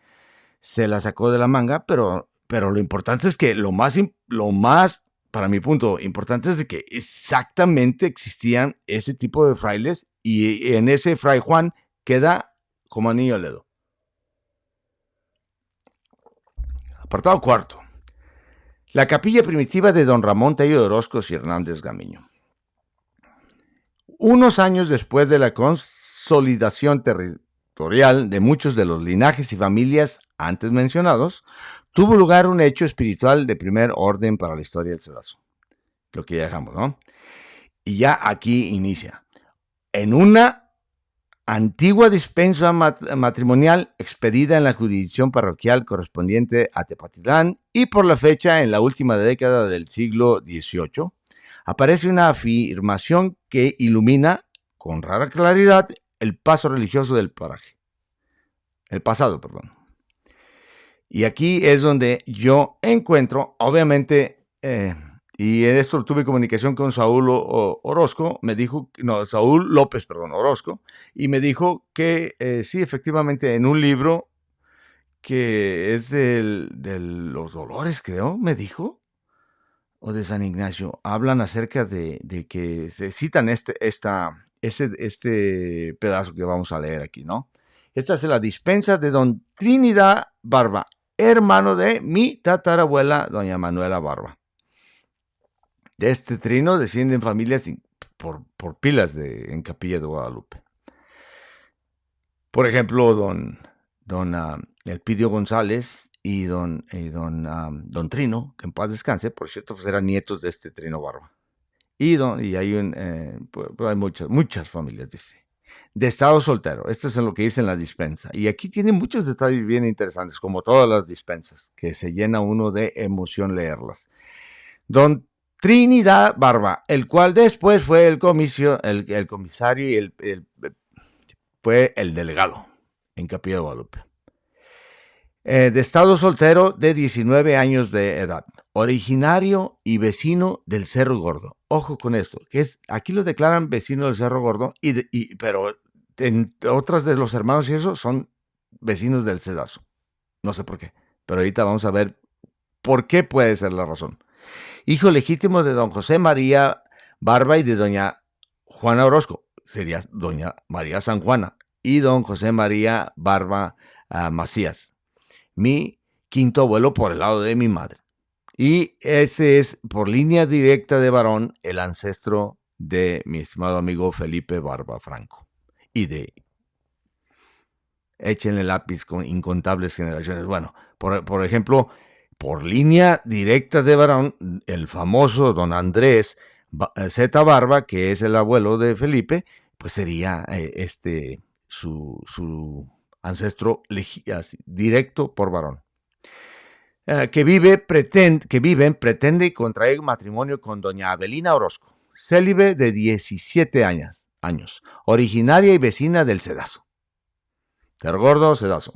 se la sacó de la manga, pero lo importante es que lo más, para mi punto, importante es de que exactamente existían ese tipo de frailes y en ese fray Juan queda como anillo al dedo. Apartado 4. La capilla primitiva de don Ramón Tello de Orozco y Hernández Gamiño. Unos años después de la consolidación territorial de muchos de los linajes y familias antes mencionados, tuvo lugar un hecho espiritual de primer orden para la historia del Cedazo. Lo que ya dejamos, ¿no? Y ya aquí inicia. En una antigua dispensa matrimonial expedida en la jurisdicción parroquial correspondiente a Tepatitlán y por la fecha en la última década del siglo XVIII, aparece una afirmación que ilumina con rara claridad el paso religioso del paraje. El pasado, perdón. Y aquí es donde yo encuentro, obviamente, y en esto tuve comunicación con Saúl Orozco, Saúl López, Orozco, y me dijo que sí, efectivamente, en un libro que es de los Dolores, creo, me dijo, o de San Ignacio, hablan acerca de que se citan este pedazo que vamos a leer aquí, ¿no? Esta es la dispensa de don Trinidad Barba, hermano de mi tatarabuela, doña Manuela Barba. De este trino descienden familias por pilas en Capilla de Guadalupe. Por ejemplo, don Elpidio González y don Trino, que en paz descanse, por cierto, pues eran nietos de este Trino Barba. Y hay hay muchas familias, dice. De estado soltero, esto es lo que dice en la dispensa. Y aquí tiene muchos detalles bien interesantes, como todas las dispensas, que se llena uno de emoción leerlas. Don Trinidad Barba, el cual después fue el comisario y fue el delegado en Capilla de Guadalupe. De estado soltero de 19 años de edad, originario y vecino del Cerro Gordo. Ojo con esto, que aquí lo declaran vecino del Cerro Gordo, pero en otras de los hermanos y eso son vecinos del Cedazo. No sé por qué, pero ahorita vamos a ver por qué puede ser la razón. Hijo legítimo de don José María Barba y de doña Juana Orozco, sería doña María San Juana, y don José María Barba Macías, mi quinto abuelo por el lado de mi madre. Y ese es, por línea directa de varón, el ancestro de mi estimado amigo Felipe Barba Franco. Y échenle lápiz con incontables generaciones. Bueno, por ejemplo, por línea directa de varón, el famoso don Andrés Z. Barba, que es el abuelo de Felipe, pues sería su ancestro directo por varón. Que pretende contraer matrimonio con doña Avelina Orozco, célibe de 17 años, originaria y vecina del Cedazo. Cerro Gordo, Cedazo.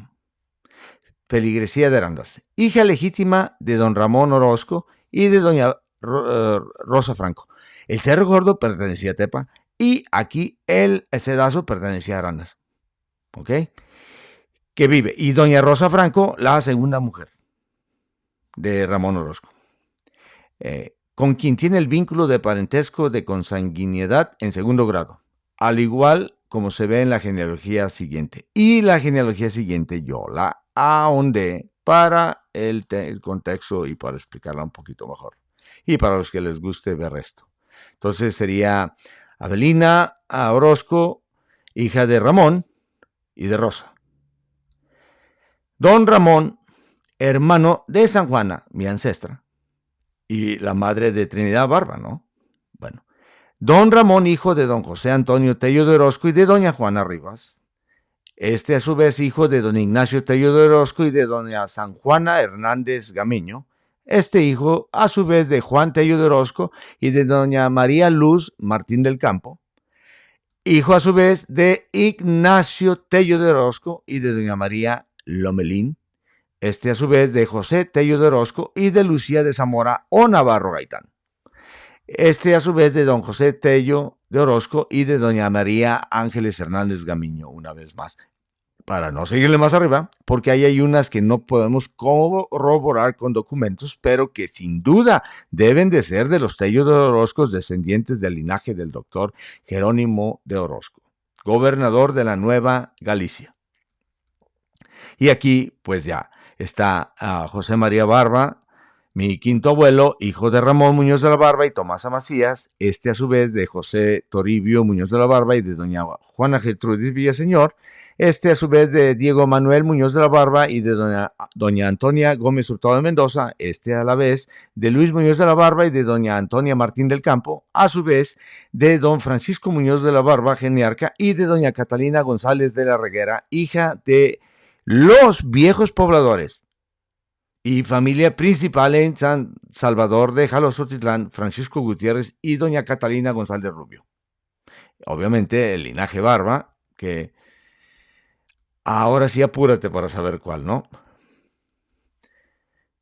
Feligresía de Arandas, hija legítima de don Ramón Orozco y de doña Rosa Franco. El Cerro Gordo pertenecía a Tepa y aquí el Cedazo pertenecía a Arandas. ¿Ok? Que vive. Y doña Rosa Franco, la segunda mujer de Ramón Orozco, con quien tiene el vínculo de parentesco de consanguinidad en segundo grado, al igual como se ve en la genealogía siguiente. Y la genealogía siguiente yo la ahondé para el contexto y para explicarla un poquito mejor. Y para los que les guste ver esto. Entonces sería Avelina Orozco, hija de Ramón y de Rosa. Don Ramón, hermano de San Juana, mi ancestra, y la madre de Trinidad Barba, ¿no? Bueno, don Ramón, hijo de don José Antonio Tello de Orozco y de doña Juana Rivas. A su vez, hijo de don Ignacio Tello de Orozco y de doña San Juana Hernández Gamiño. Hijo, a su vez, de Juan Tello de Orozco y de doña María Luz Martín del Campo. Hijo, a su vez, de Ignacio Tello de Orozco y de doña María Lomelín. A su vez, de José Tello de Orozco y de Lucía de Zamora o Navarro Gaitán. A su vez, de don José Tello de Orozco y de doña María Ángeles Hernández Gamiño, una vez más. Para no seguirle más arriba, porque ahí hay unas que no podemos corroborar con documentos, pero que sin duda deben de ser de los Tello de Orozco, descendientes del linaje del doctor Jerónimo de Orozco, gobernador de la Nueva Galicia. Y aquí, pues ya, está José María Barba, mi quinto abuelo, hijo de Ramón Muñoz de la Barba y Tomasa Macías, a su vez de José Toribio Muñoz de la Barba y de doña Juana Gertrudis Villaseñor, a su vez de Diego Manuel Muñoz de la Barba y de doña Antonia Gómez Hurtado de Mendoza, a la vez de Luis Muñoz de la Barba y de doña Antonia Martín del Campo, a su vez de don Francisco Muñoz de la Barba, geniarca, y de doña Catalina González de la Reguera, hija de los viejos pobladores y familia principal en San Salvador de Jalostotitlán, Francisco Gutiérrez y doña Catalina González Rubio. Obviamente el linaje Barba, que ahora sí apúrate para saber cuál, ¿no?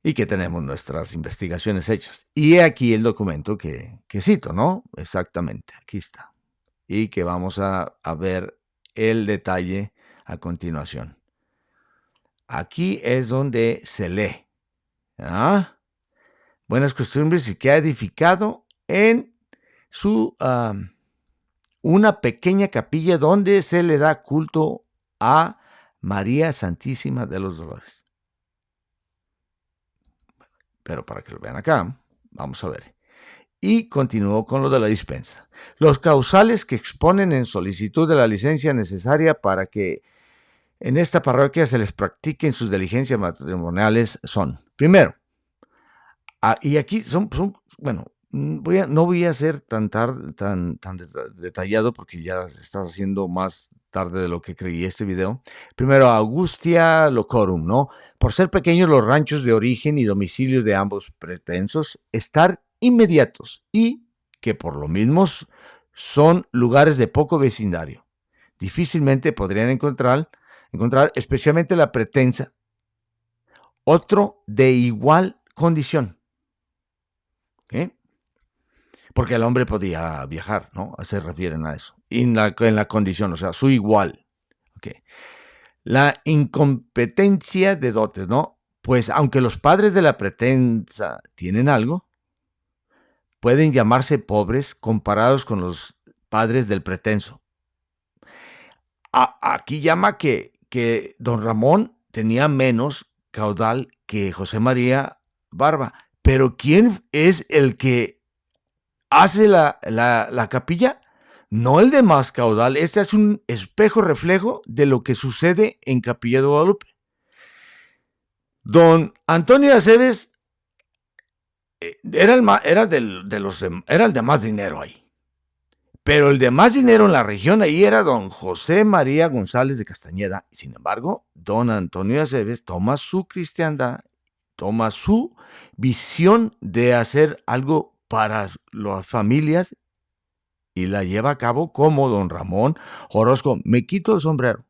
Y que tenemos nuestras investigaciones hechas. Y he aquí el documento que cito, ¿no? Exactamente, aquí está. Y que vamos a ver el detalle a continuación. Aquí es donde se lee. Buenas costumbres y que ha edificado en su una pequeña capilla donde se le da culto a María Santísima de los Dolores. Pero para que lo vean acá, vamos a ver. Y continuó con lo de la dispensa. Los causales que exponen en solicitud de la licencia necesaria para que en esta parroquia se les practiquen sus diligencias matrimoniales son, primero, y aquí bueno, no voy a ser tan detallado porque ya está haciendo más tarde de lo que creí este video. Primero, Augustia Locorum, ¿no? Por ser pequeños los ranchos de origen y domicilio de ambos pretensos, estar inmediatos y que por lo mismo son lugares de poco vecindario. Difícilmente podrían encontrar especialmente la pretensa, otro de igual condición. ¿Okay? Porque el hombre podía viajar, ¿no? Se refieren a eso. Y en la condición, o sea, su igual. Okay. La incompetencia de dotes, ¿no? Pues aunque los padres de la pretensa tienen algo, pueden llamarse pobres comparados con los padres del pretenso. Aquí llama que don Ramón tenía menos caudal que José María Barba. Pero ¿quién es el que hace la capilla? No el de más caudal. Este es un espejo reflejo de lo que sucede en Capilla de Guadalupe. Don Antonio de Aceves era el de más dinero ahí. Pero el de más dinero en la región ahí era don José María González de Castañeda. Sin embargo, don Antonio de Aceves toma su cristiandad, toma su visión de hacer algo para las familias y la lleva a cabo como don Ramón Orozco. Me quito el sombrero.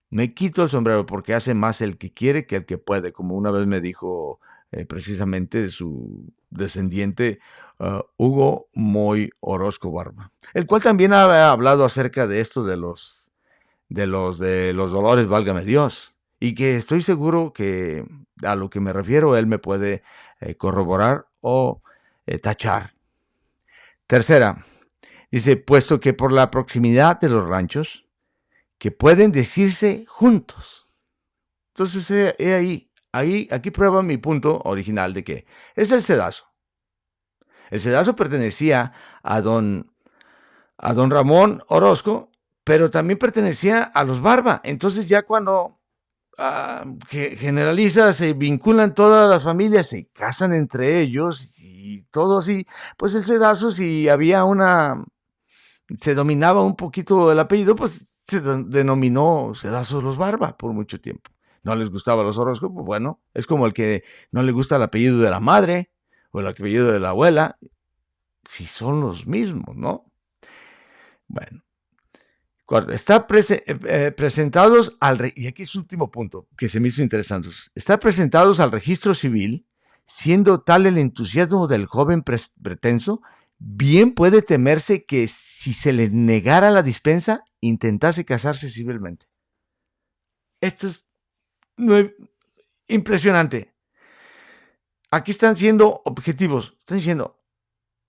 Me quito el sombrero porque hace más el que quiere que el que puede, como una vez me dijo precisamente su descendiente Hugo Moy Orozco Barba, el cual también ha hablado acerca de esto de los dolores, válgame Dios, y que estoy seguro que a lo que me refiero él me puede corroborar o tachar. Tercera, dice, puesto que por la proximidad de los ranchos, que pueden decirse juntos. Entonces, aquí prueba mi punto original de que es el Cedazo. El Cedazo pertenecía a don Ramón Orozco, pero también pertenecía a los Barba. Entonces ya cuando generaliza, se vinculan todas las familias, se casan entre ellos y todo así, pues el Cedazo, si había se dominaba un poquito el apellido, pues se denominó Cedazo los Barba por mucho tiempo. No les gustaba los Orozco, pues bueno, es como el que no le gusta el apellido de la madre o el apellido de la abuela, si son los mismos, ¿no? Bueno, está presentados y aquí es su último punto que se me hizo interesante, está presentados al registro civil, siendo tal el entusiasmo del joven pretenso, bien puede temerse que si se le negara la dispensa, intentase casarse civilmente. Esto es impresionante. Aquí están siendo objetivos. Están diciendo,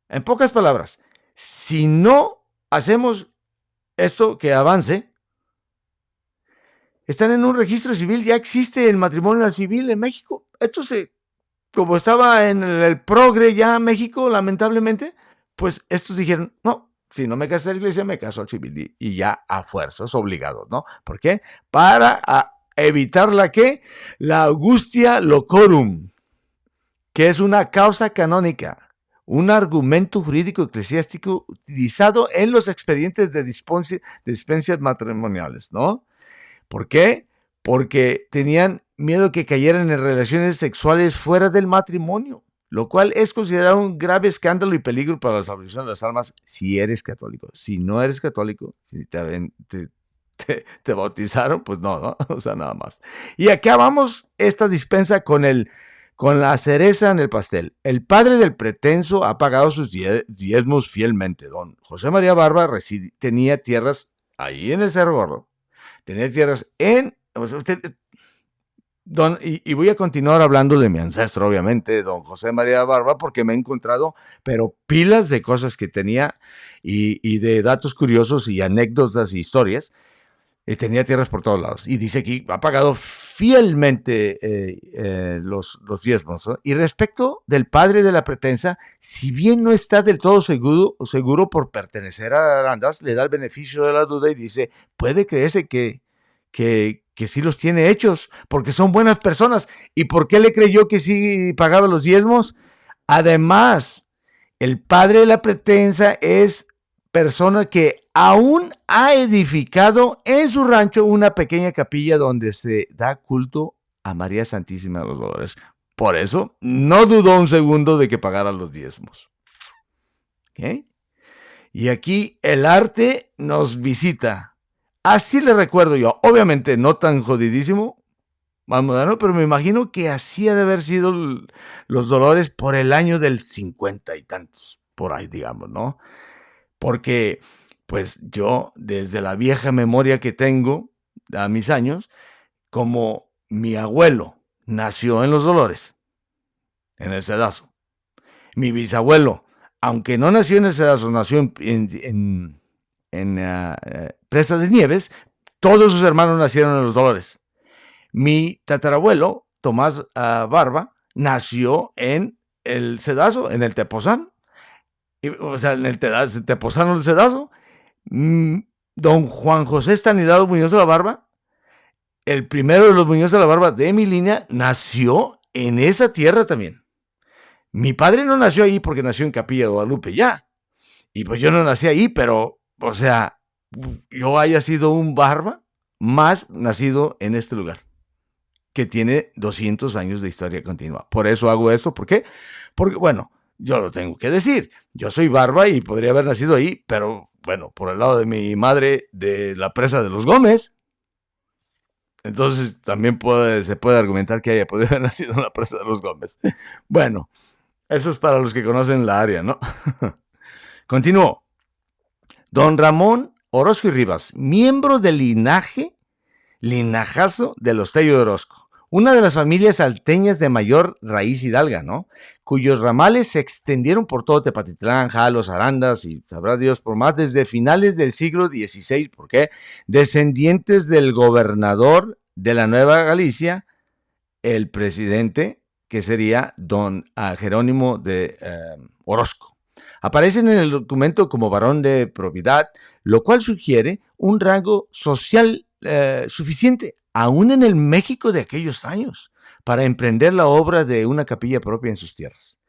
en pocas palabras, si no hacemos esto que avance, están en un registro civil, ya existe el matrimonio civil en México. Esto como estaba en el progre ya México, lamentablemente, pues estos dijeron, no, si no me caso a la iglesia, me caso al civil. Y ya a fuerzas, obligados, ¿no? ¿Por qué? Para evitar la angustia locorum, que es una causa canónica, un argumento jurídico eclesiástico utilizado en los expedientes de dispensas matrimoniales, ¿no? ¿Por qué? Porque tenían miedo que cayeran en relaciones sexuales fuera del matrimonio, lo cual es considerado un grave escándalo y peligro para la salvación de las almas si eres católico. Si no eres católico, si te bautizaron, pues no, o sea, nada más. Y acabamos esta dispensa con la cereza en el pastel. El padre del pretenso ha pagado sus diezmos fielmente. Don José María Barba tenía tierras ahí en el Cerro Gordo. Tenía tierras y voy a continuar hablando de mi ancestro, obviamente, don José María Barba, porque me he encontrado, pero pilas de cosas que tenía y de datos curiosos y anécdotas y historias. Tenía tierras por todos lados. Y dice que ha pagado fielmente los diezmos, ¿no? Y respecto del padre de la pretensa, si bien no está del todo seguro por pertenecer a Arandas, le da el beneficio de la duda y dice, puede creerse que sí los tiene hechos, porque son buenas personas. ¿Y por qué le creyó que sí pagaba los diezmos? Además, el padre de la pretensa es persona que aún ha edificado en su rancho una pequeña capilla donde se da culto a María Santísima de los Dolores. Por eso, no dudó un segundo de que pagara los diezmos. ¿Ok? Y aquí el arte nos visita. Así le recuerdo yo. Obviamente no tan jodidísimo, más moderno, pero me imagino que así ha de haber sido los Dolores por el año del 50 y tantos, por ahí digamos, ¿no? Porque pues yo desde la vieja memoria que tengo a mis años, como mi abuelo nació en los Dolores, en el Cedazo, mi bisabuelo, aunque no nació en el Cedazo, nació en Presa de Nieves, todos sus hermanos nacieron en los Dolores. Mi tatarabuelo, Tomás Barba, nació en el Cedazo, en el Tepozán, o sea, en el Tepozán o el Cedazo. Don Juan José Estanislao Muñoz de la Barba, el primero de los Muñoz de la Barba de mi línea, nació en esa tierra también. Mi padre no nació ahí porque nació en Capilla de Guadalupe ya. Y pues yo no nací ahí, pero, o sea, yo haya sido un Barba más nacido en este lugar, que tiene 200 años de historia continua. Por eso hago eso. ¿Por qué? Porque, bueno, yo lo tengo que decir. Yo soy Barba y podría haber nacido ahí, pero, bueno, por el lado de mi madre de la Presa de los Gómez. Entonces también se puede argumentar que haya podido haber nacido en la Presa de los Gómez. Bueno, eso es para los que conocen la área, ¿no? Continúo. Don Ramón Orozco y Rivas, miembro del linajazo de los Tello de Orozco, una de las familias salteñas de mayor raíz hidalga, ¿no? Cuyos ramales se extendieron por todo Tepatitlán, Jalos, Arandas y sabrá Dios por más desde finales del siglo XVI. ¿Por qué? Descendientes del gobernador de la Nueva Galicia, el presidente, que sería don Jerónimo de Orozco. Aparecen en el documento como varón de probidad, lo cual sugiere un rango social suficiente, aún en el México de aquellos años, para emprender la obra de una capilla propia en sus tierras.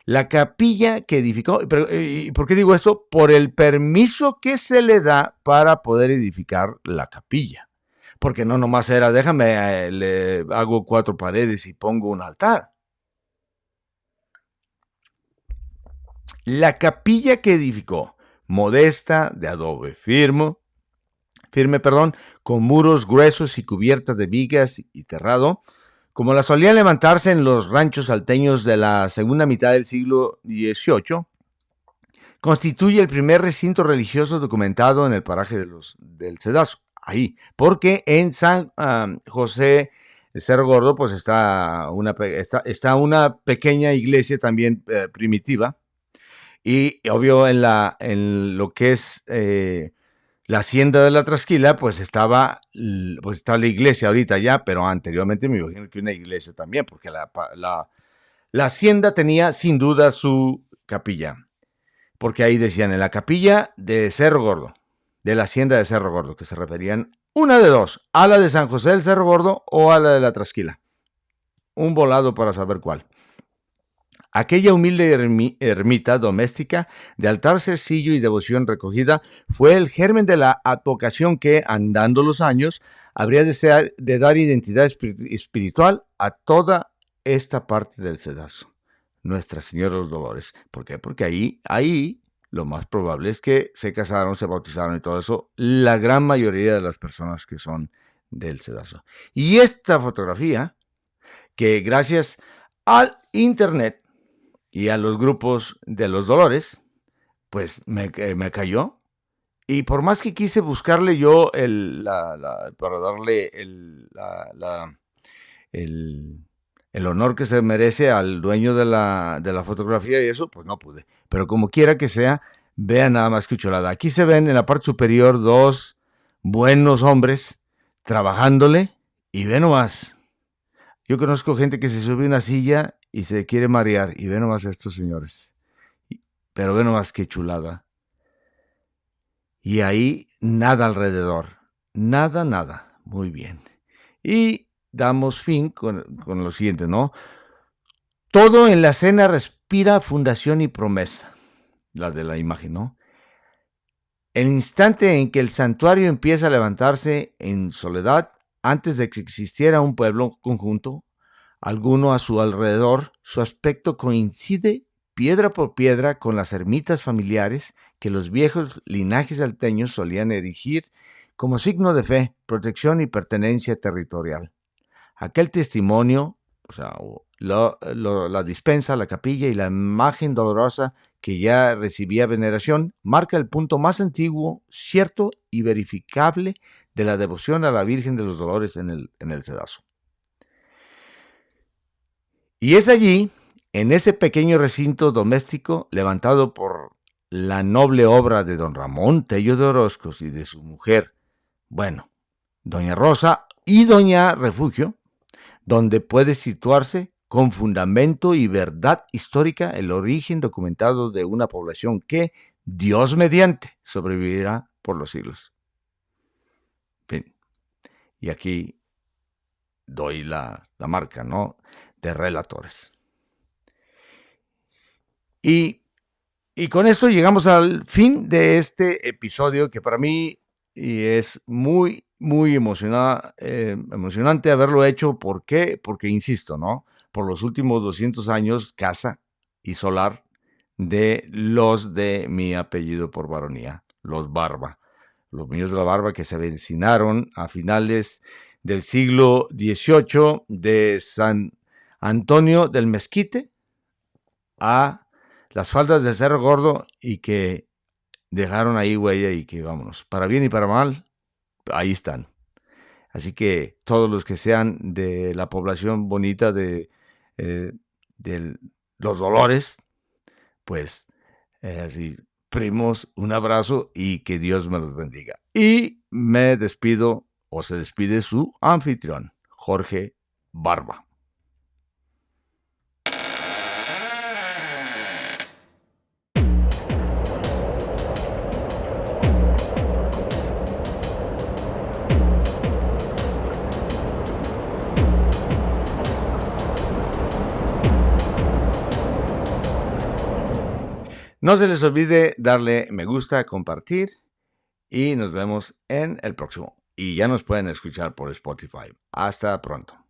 La capilla que edificó, ¿y por qué digo eso? Por el permiso que se le da para poder edificar la capilla. Porque no nomás era, déjame, le hago 4 paredes y pongo un altar. La capilla que edificó, modesta, de adobe firme, con muros gruesos y cubiertas de vigas y terrado, como la solían levantarse en los ranchos salteños de la segunda mitad del siglo XVIII, constituye el primer recinto religioso documentado en el paraje del Cedazo, ahí, porque en San José de Cerro Gordo pues está una pequeña iglesia también primitiva, y obvio en lo que es la hacienda de la Trasquila, pues está la iglesia ahorita ya, pero anteriormente me imagino que una iglesia también, porque la hacienda tenía sin duda su capilla, porque ahí decían en la capilla de Cerro Gordo, de la hacienda de Cerro Gordo, que se referían una de dos, a la de San José del Cerro Gordo o a la de la Trasquila. Un volado para saber cuál. Aquella humilde ermita doméstica de altar sencillo y devoción recogida fue el germen de la advocación que, andando los años, habría de dar identidad espiritual a toda esta parte del Cedazo, Nuestra Señora de los Dolores. ¿Por qué? Porque ahí lo más probable es que se casaron, se bautizaron y todo eso, la gran mayoría de las personas que son del Cedazo. Y esta fotografía, que gracias al internet y a los grupos de los Dolores, pues me cayó. Y por más que quise buscarle yo para darle el honor que se merece al dueño de la fotografía y eso, pues no pude. Pero como quiera que sea, vean nada más que chulada. Aquí se ven en la parte superior 2 buenos hombres trabajándole, y ve nomás. Yo conozco gente que se sube a una silla y se quiere marear, y ve nomás a estos señores. Pero ve nomás qué chulada. Y ahí nada alrededor. Nada. Muy bien. Y damos fin con lo siguiente, ¿no? Todo en la escena respira fundación y promesa. La de la imagen, ¿no? El instante en que el santuario empieza a levantarse en soledad, antes de que existiera un pueblo conjunto, alguno a su alrededor, su aspecto coincide piedra por piedra con las ermitas familiares que los viejos linajes salteños solían erigir como signo de fe, protección y pertenencia territorial. Aquel testimonio, o sea, la dispensa, la capilla y la imagen dolorosa que ya recibía veneración, marca el punto más antiguo, cierto y verificable de la devoción a la Virgen de los Dolores en el Cedazo. Y es allí, en ese pequeño recinto doméstico levantado por la noble obra de don Ramón Tello de Orozcos y de su mujer, bueno, doña Rosa y doña Refugio, donde puede situarse con fundamento y verdad histórica el origen documentado de una población que, Dios mediante, sobrevivirá por los siglos. Fin. Y aquí doy la marca, ¿no?, de relatores. Y con esto llegamos al fin de este episodio que para mí es muy, muy emocionante haberlo hecho. ¿Por qué? Porque, insisto, ¿no?, por los últimos 200 años, casa y solar de los de mi apellido por varonía, los Barba. Los Muñoz de la Barba, que se avecinaron a finales del siglo XVIII de San Antonio del Mezquite a las faldas del Cerro Gordo y que dejaron ahí huella y que, vámonos, para bien y para mal, ahí están. Así que todos los que sean de la población bonita de los Dolores, pues así, primos, un abrazo y que Dios me los bendiga. Y me despido, o se despide su anfitrión, Jorge Barba. No se les olvide darle me gusta, compartir y nos vemos en el próximo. Y ya nos pueden escuchar por Spotify. Hasta pronto.